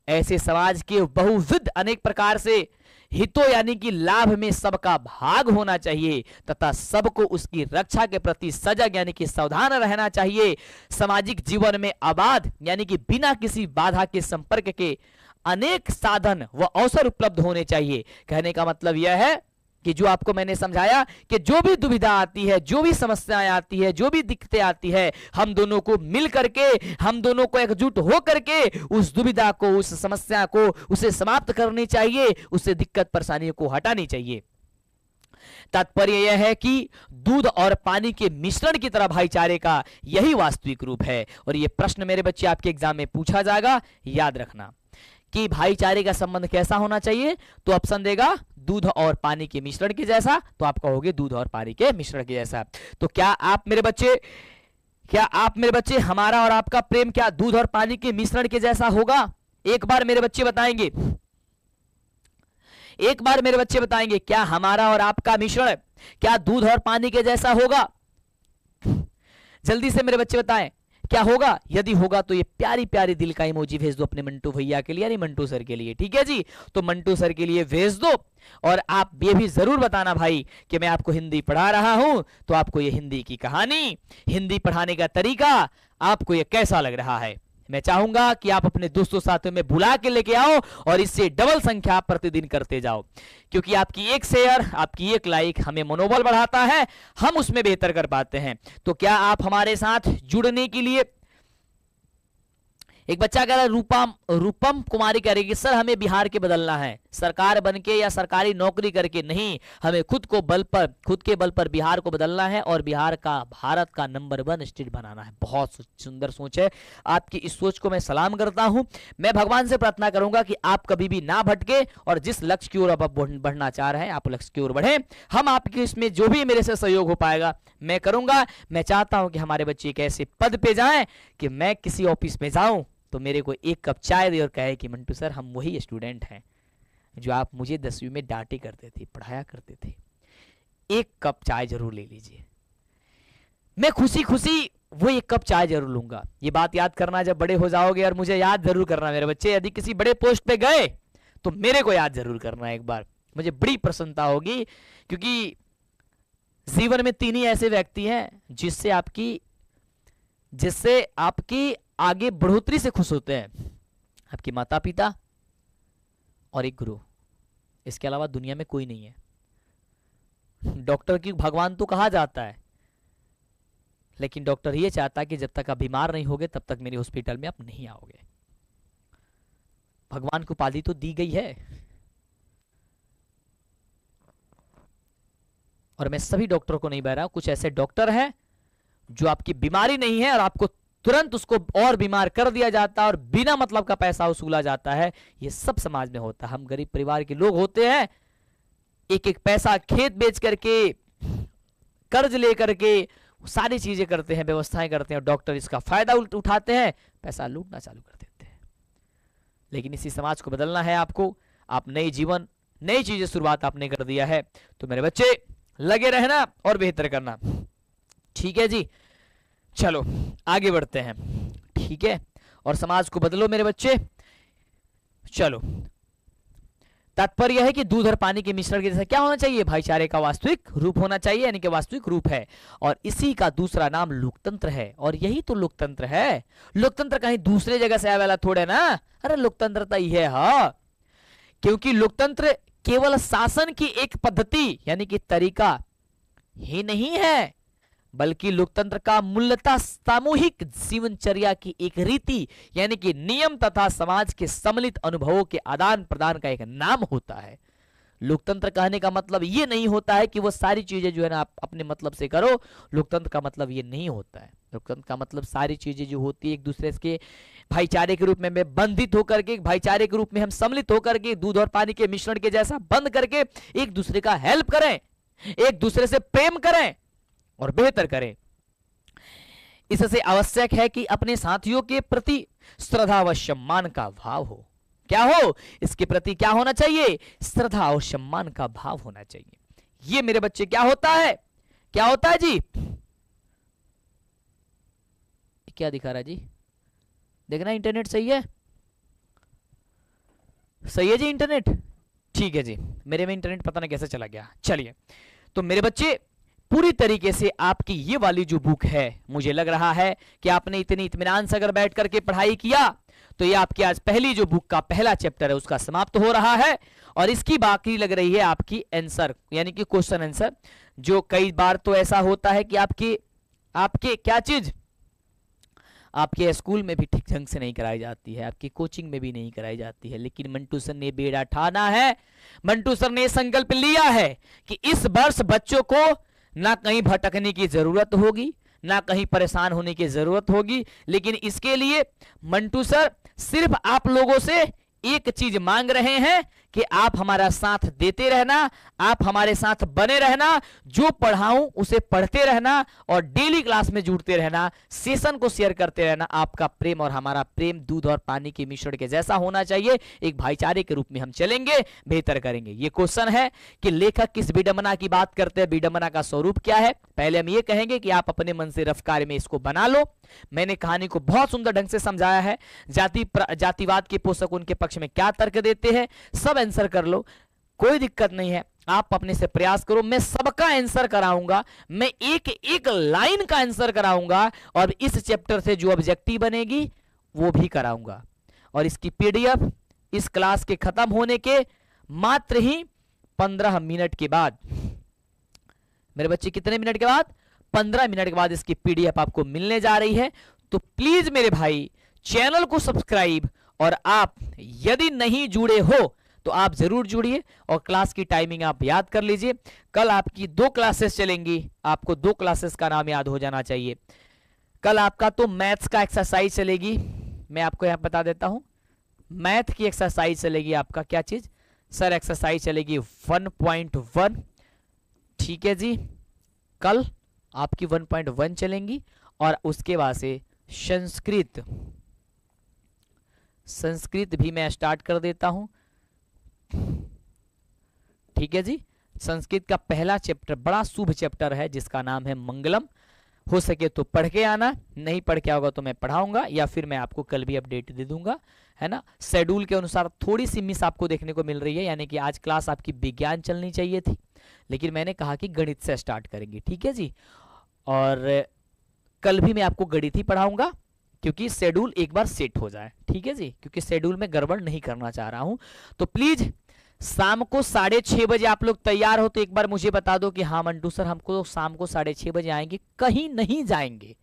ऐसे समाज के बहुविध अनेक प्रकार से हितों यानी कि लाभ में सबका भाग होना चाहिए तथा सबको उसकी रक्षा के प्रति सजग यानी कि सावधान रहना चाहिए। सामाजिक जीवन में आबाद यानी कि बिना किसी बाधा के संपर्क के अनेक साधन व अवसर उपलब्ध होने चाहिए। कहने का मतलब यह है कि जो आपको मैंने समझाया कि जो भी दुविधा आती है, जो भी समस्याएं आती है, जो भी दिक्कतें आती है, हम दोनों को मिल करके, हम दोनों को एकजुट हो करके उस दुविधा को, उस समस्या को, उसे समाप्त करनी चाहिए, उससे दिक्कत परेशानियों को हटानी चाहिए। तात्पर्य यह है कि दूध और पानी के मिश्रण की तरह भाईचारे का यही वास्तविक रूप है। और यह प्रश्न मेरे बच्चे आपके एग्जाम में पूछा जाएगा, याद रखना कि भाईचारे का संबंध कैसा होना चाहिए। तो ऑप्शन देगा दूध और पानी के मिश्रण के जैसा, तो आप कहोगे दूध और पानी के मिश्रण के जैसा। तो क्या आप मेरे बच्चे हमारा और आपका प्रेम क्या दूध और पानी के मिश्रण के जैसा होगा? एक बार मेरे बच्चे बताएंगे, क्या हमारा और आपका मिश्रण क्या दूध और पानी के जैसा होगा? जल्दी से मेरे बच्चे बताएं, क्या होगा? यदि होगा तो ये प्यारी प्यारी दिल का इमोजी भेज दो अपने मंटू भैया के लिए, यानी मंटू सर के लिए। ठीक है जी, तो मंटू सर के लिए भेज दो। और आप ये भी जरूर बताना भाई कि मैं आपको हिंदी पढ़ा रहा हूं, तो आपको ये हिंदी की कहानी, हिंदी पढ़ाने का तरीका आपको ये कैसा लग रहा है। मैं चाहूंगा कि आप अपने दोस्तों साथियों में बुला के लेके आओ और इससे डबल संख्या प्रतिदिन करते जाओ, क्योंकि आपकी एक शेयर, आपकी एक लाइक हमें मनोबल बढ़ाता है, हम उसमें बेहतर कर पाते हैं। तो क्या आप हमारे साथ जुड़ने के लिए, एक बच्चा कह रहा है, रूपम कुमारी कह रही है कि सर हमें बिहार के बदलना है, सरकार बनके या सरकारी नौकरी करके नहीं, हमें खुद के बल पर बिहार को बदलना है और बिहार का भारत का नंबर 1 स्टेट बनाना है। बहुत सुंदर सोच है आपकी, इस सोच को मैं सलाम करता हूं। मैं भगवान से प्रार्थना करूंगा कि आप कभी भी ना भटके और जिस लक्ष्य की ओर आप बढ़ना चाह रहे हैं, आप लक्ष्य की ओर बढ़े। हम आपके इसमें जो भी मेरे से सहयोग हो पाएगा मैं करूंगा। मैं चाहता हूं कि हमारे बच्चे एक ऐसे पद पे जाएं कि मैं किसी ऑफिस में जाऊं तो मेरे को एक कप चाय दे और कहे कि मंटू सर हम वही स्टूडेंट हैं जो आप मुझे 10वीं में डांटे करते थे, पढ़ाया करते थे, एक कप चाय जरूर ले लीजिए। मैं खुशी खुशी वो एक कप चाय जरूर लूंगा। ये बात याद करना जब बड़े हो जाओगे, और मुझे याद जरूर करना मेरे बच्चे, यदि किसी बड़े पोस्ट पे गए तो मेरे को याद जरूर करना एक बार, मुझे बड़ी प्रसन्नता होगी। क्योंकि जीवन में तीन ही ऐसे व्यक्ति हैं जिससे आपकी आगे बढ़ोतरी से खुश होते हैं, आपके माता पिता और एक गुरु। इसके अलावा दुनिया में कोई नहीं है। डॉक्टर की भगवान तो कहा जाता है, लेकिन डॉक्टर ये चाहता है कि जब तक आप बीमार नहीं होगे तब तक मेरे हॉस्पिटल में आप नहीं आओगे। भगवान को उपाधि तो दी गई है। और मैं सभी डॉक्टरों को नहीं बह रहा हूं, कुछ ऐसे डॉक्टर हैं जो आपकी बीमारी नहीं है और आपको तुरंत उसको और बीमार कर दिया जाता है और बिना मतलब का पैसा वसूला जाता है। ये सब समाज में होता है। हम गरीब परिवार के लोग होते हैं, एक एक पैसा खेत बेच करके, कर्ज लेकर के सारी चीजें करते हैं, व्यवस्थाएं करते हैं, और डॉक्टर इसका फायदा उठाते हैं, पैसा लूटना चालू कर देते हैं। लेकिन इसी समाज को बदलना है आपको। आप नई जीवन, नई चीजें शुरुआत आपने कर दिया है, तो मेरे बच्चे लगे रहना और बेहतर करना। ठीक है जी, चलो आगे बढ़ते हैं। ठीक है, और समाज को बदलो मेरे बच्चे। चलो, तात्पर्य है कि दूध और पानी के मिश्रण के जैसा क्या होना चाहिए? भाईचारे का वास्तविक रूप होना चाहिए, यानी कि वास्तविक रूप है। और इसी का दूसरा नाम लोकतंत्र है। और यही तो लोकतंत्र है। लोकतंत्र कहीं दूसरे जगह से आया वाला थोड़े ना। अरे लोकतंत्र तो ही है, हाँ, क्योंकि लोकतंत्र केवल शासन की एक पद्धति यानी कि तरीका ही नहीं है, बल्कि लोकतंत्र का मूलतः सामूहिक जीवनचर्या की एक रीति यानी कि नियम तथा समाज के सम्मिलित अनुभवों के आदान प्रदान का एक नाम होता है। लोकतंत्र कहने का मतलब ये नहीं होता है कि वो सारी चीजें जो है ना आप अपने मतलब से करो। लोकतंत्र का मतलब ये नहीं होता है। लोकतंत्र का मतलब सारी चीजें जो होती है एक दूसरे के भाईचारे के रूप में बंधित होकर के, भाईचारे के रूप में हम सम्मिलित होकर के, दूध और पानी के मिश्रण के जैसा बंद करके एक दूसरे का हेल्प करें, एक दूसरे से प्रेम करें और बेहतर करें। इससे आवश्यक है कि अपने साथियों के प्रति श्रद्धा व सम्मान का भाव हो। क्या हो? इसके प्रति क्या होना चाहिए? श्रद्धा और सम्मान का भाव होना चाहिए। ये मेरे बच्चे क्या होता है? क्या होता है जी? क्या दिखा रहा है जी? देखना इंटरनेट सही है? सही है जी इंटरनेट? ठीक है जी, मेरे में इंटरनेट पता नहीं कैसे चला गया। चलिए, तो मेरे बच्चे पूरी तरीके से आपकी ये वाली जो बुक है, मुझे लग रहा है कि आपने इतनी इत्मीनान से अगर बैठ करके पढ़ाई किया तो ये आपकी आज पहली जो बुक का पहला चैप्टर है उसका समाप्त हो रहा है। और इसकी बाकी लग रही है आपकी आंसर यानी कि क्वेश्चन आंसर, जो कई बार तो ऐसा होता है कि आपके क्या चीज आपके स्कूल में भी ठीक ढंग से नहीं कराई जाती है, आपकी कोचिंग में भी नहीं कराई जाती है। लेकिन मंटू सर ने बेड़ा ठाना है, मंटू सर ने संकल्प लिया है कि इस वर्ष बच्चों को ना कहीं भटकने की जरूरत होगी, ना कहीं परेशान होने की जरूरत होगी। लेकिन इसके लिए मंटू सर सिर्फ आप लोगों से एक चीज मांग रहे हैं कि आप हमारा साथ देते रहना, आप हमारे साथ बने रहना, जो पढ़ाऊं उसे पढ़ते रहना और डेली क्लास में जुड़ते रहना, सेशन को शेयर करते रहना। आपका प्रेम और हमारा प्रेम दूध और पानी के मिश्रण के जैसा होना चाहिए। एक भाईचारे के रूप में हम चलेंगे, बेहतर करेंगे। ये क्वेश्चन है कि लेखक किस विडंबना की बात करते हैं, विडंबना का स्वरूप क्या है। पहले हम ये कहेंगे कि आप अपने मन से रफ कार्य में इसको बना लो। मैंने कहानी को बहुत सुंदर ढंग से समझाया है। जातिवाद के पोषक उनके पक्ष में क्या तर्क देते हैं, सब आंसर कर लो, कोई दिक्कत नहीं है। आप अपने से प्रयास करो, मैं सबका आंसर कराऊंगा, मैं एक एक लाइन का आंसर कराऊंगा और इस चैप्टर से जो ऑब्जेक्टिव बनेगी वो भी कराऊंगा। और इसकी पीडीएफ इस क्लास के खत्म होने के मात्र ही 15 मिनट के बाद, मेरे बच्चे कितने मिनट के बाद? 15 मिनट के बाद इसकी पीडीएफ आपको मिलने जा रही है। तो प्लीज मेरे भाई चैनल को सब्सक्राइब, और आप यदि नहीं जुड़े हो तो आप जरूर जुड़िए और क्लास की टाइमिंग आप याद कर लीजिए। कल आपकी 2 क्लासेस चलेंगी, आपको 2 क्लासेस का नाम याद हो जाना चाहिए। कल आपका तो मैथ्स का एक्सरसाइज चलेगी, मैं आपको यहां बता देता हूं, मैथ की एक्सरसाइज चलेगी। आपका क्या चीज सर? एक्सरसाइज चलेगी 1.1। ठीक है जी, कल आपकी 1.1 चलेंगी। और उसके बाद से संस्कृत भी मैं स्टार्ट कर देता हूं। ठीक है जी, संस्कृत का पहला चैप्टर बड़ा शुभ चैप्टर है जिसका नाम है मंगलम। हो सके तो पढ़ के आना, नहीं पढ़ के होगा तो मैं पढ़ाऊंगा या फिर मैं आपको कल भी अपडेट दे दूंगा, है ना। शेड्यूल के अनुसार थोड़ी सी मिस आपको देखने को मिल रही है, यानी कि आज क्लास आपकी विज्ञान चलनी चाहिए थी, लेकिन मैंने कहा कि गणित से स्टार्ट करेंगे, ठीक है जी। और कल भी मैं आपको गणित ही पढ़ाऊंगा, क्योंकि शेड्यूल एक बार सेट हो जाए, ठीक है जी, क्योंकि शेड्यूल में गड़बड़ नहीं करना चाह रहा हूं। तो प्लीज शाम को 6:30 बजे आप लोग तैयार हो तो एक बार मुझे बता दो कि हाँ मंटू सर हमको शाम को 6:30 बजे आएंगे, कहीं नहीं जाएंगे।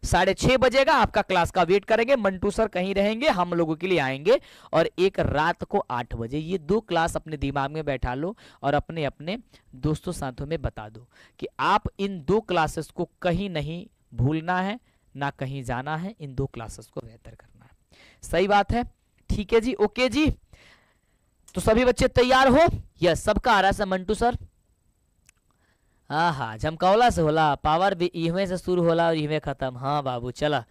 6:30 बजेगा, आपका क्लास का वेट करेंगे, मंटू सर कहीं रहेंगे, हम लोगों के लिए आएंगे। और एक रात को 8 बजे, ये 2 क्लास अपने दिमाग में बैठा लो और अपने अपने दोस्तों साथों में बता दो कि आप इन 2 क्लासेस को कहीं नहीं भूलना है, ना कहीं जाना है, इन 2 क्लासेस को बेहतर करना है। सही बात है, ठीक है जी, ओके जी। तो सभी बच्चे तैयार हो? यस, सबका आ रहा है मंटू सर। हाँ हाँ, झमकौला से होला, पावर भी इहवे से शुरू होला और इहवे खत्म। हाँ बाबू चला,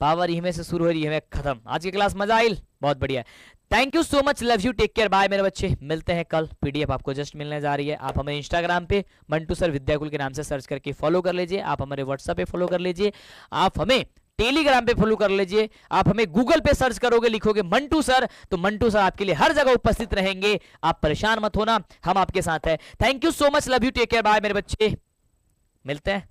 पावर इहवे से शुरू हो रही है खत्म। आज की क्लास मजा आई, बहुत बढ़िया। Thank you so much, love you, take care, bye मेरे बच्चे। मिलते हैं कल, पीडीएफ आपको जस्ट मिलने जा रही है। आप हमें इंस्टाग्राम पे मंटू सर विद्याकुल के नाम से सर्च करके फॉलो कर लीजिए, आप हमारे व्हाट्सएप पे फॉलो कर लीजिए, आप हमें टेलीग्राम पे फॉलो कर लीजिए, आप हमें गूगल पे सर्च करोगे, लिखोगे मंटू सर, तो मंटू सर आपके लिए हर जगह उपस्थित रहेंगे। आप परेशान मत होना, हम आपके साथ हैं। Thank you so much, love you, take care, bye मेरे बच्चे, मिलते हैं।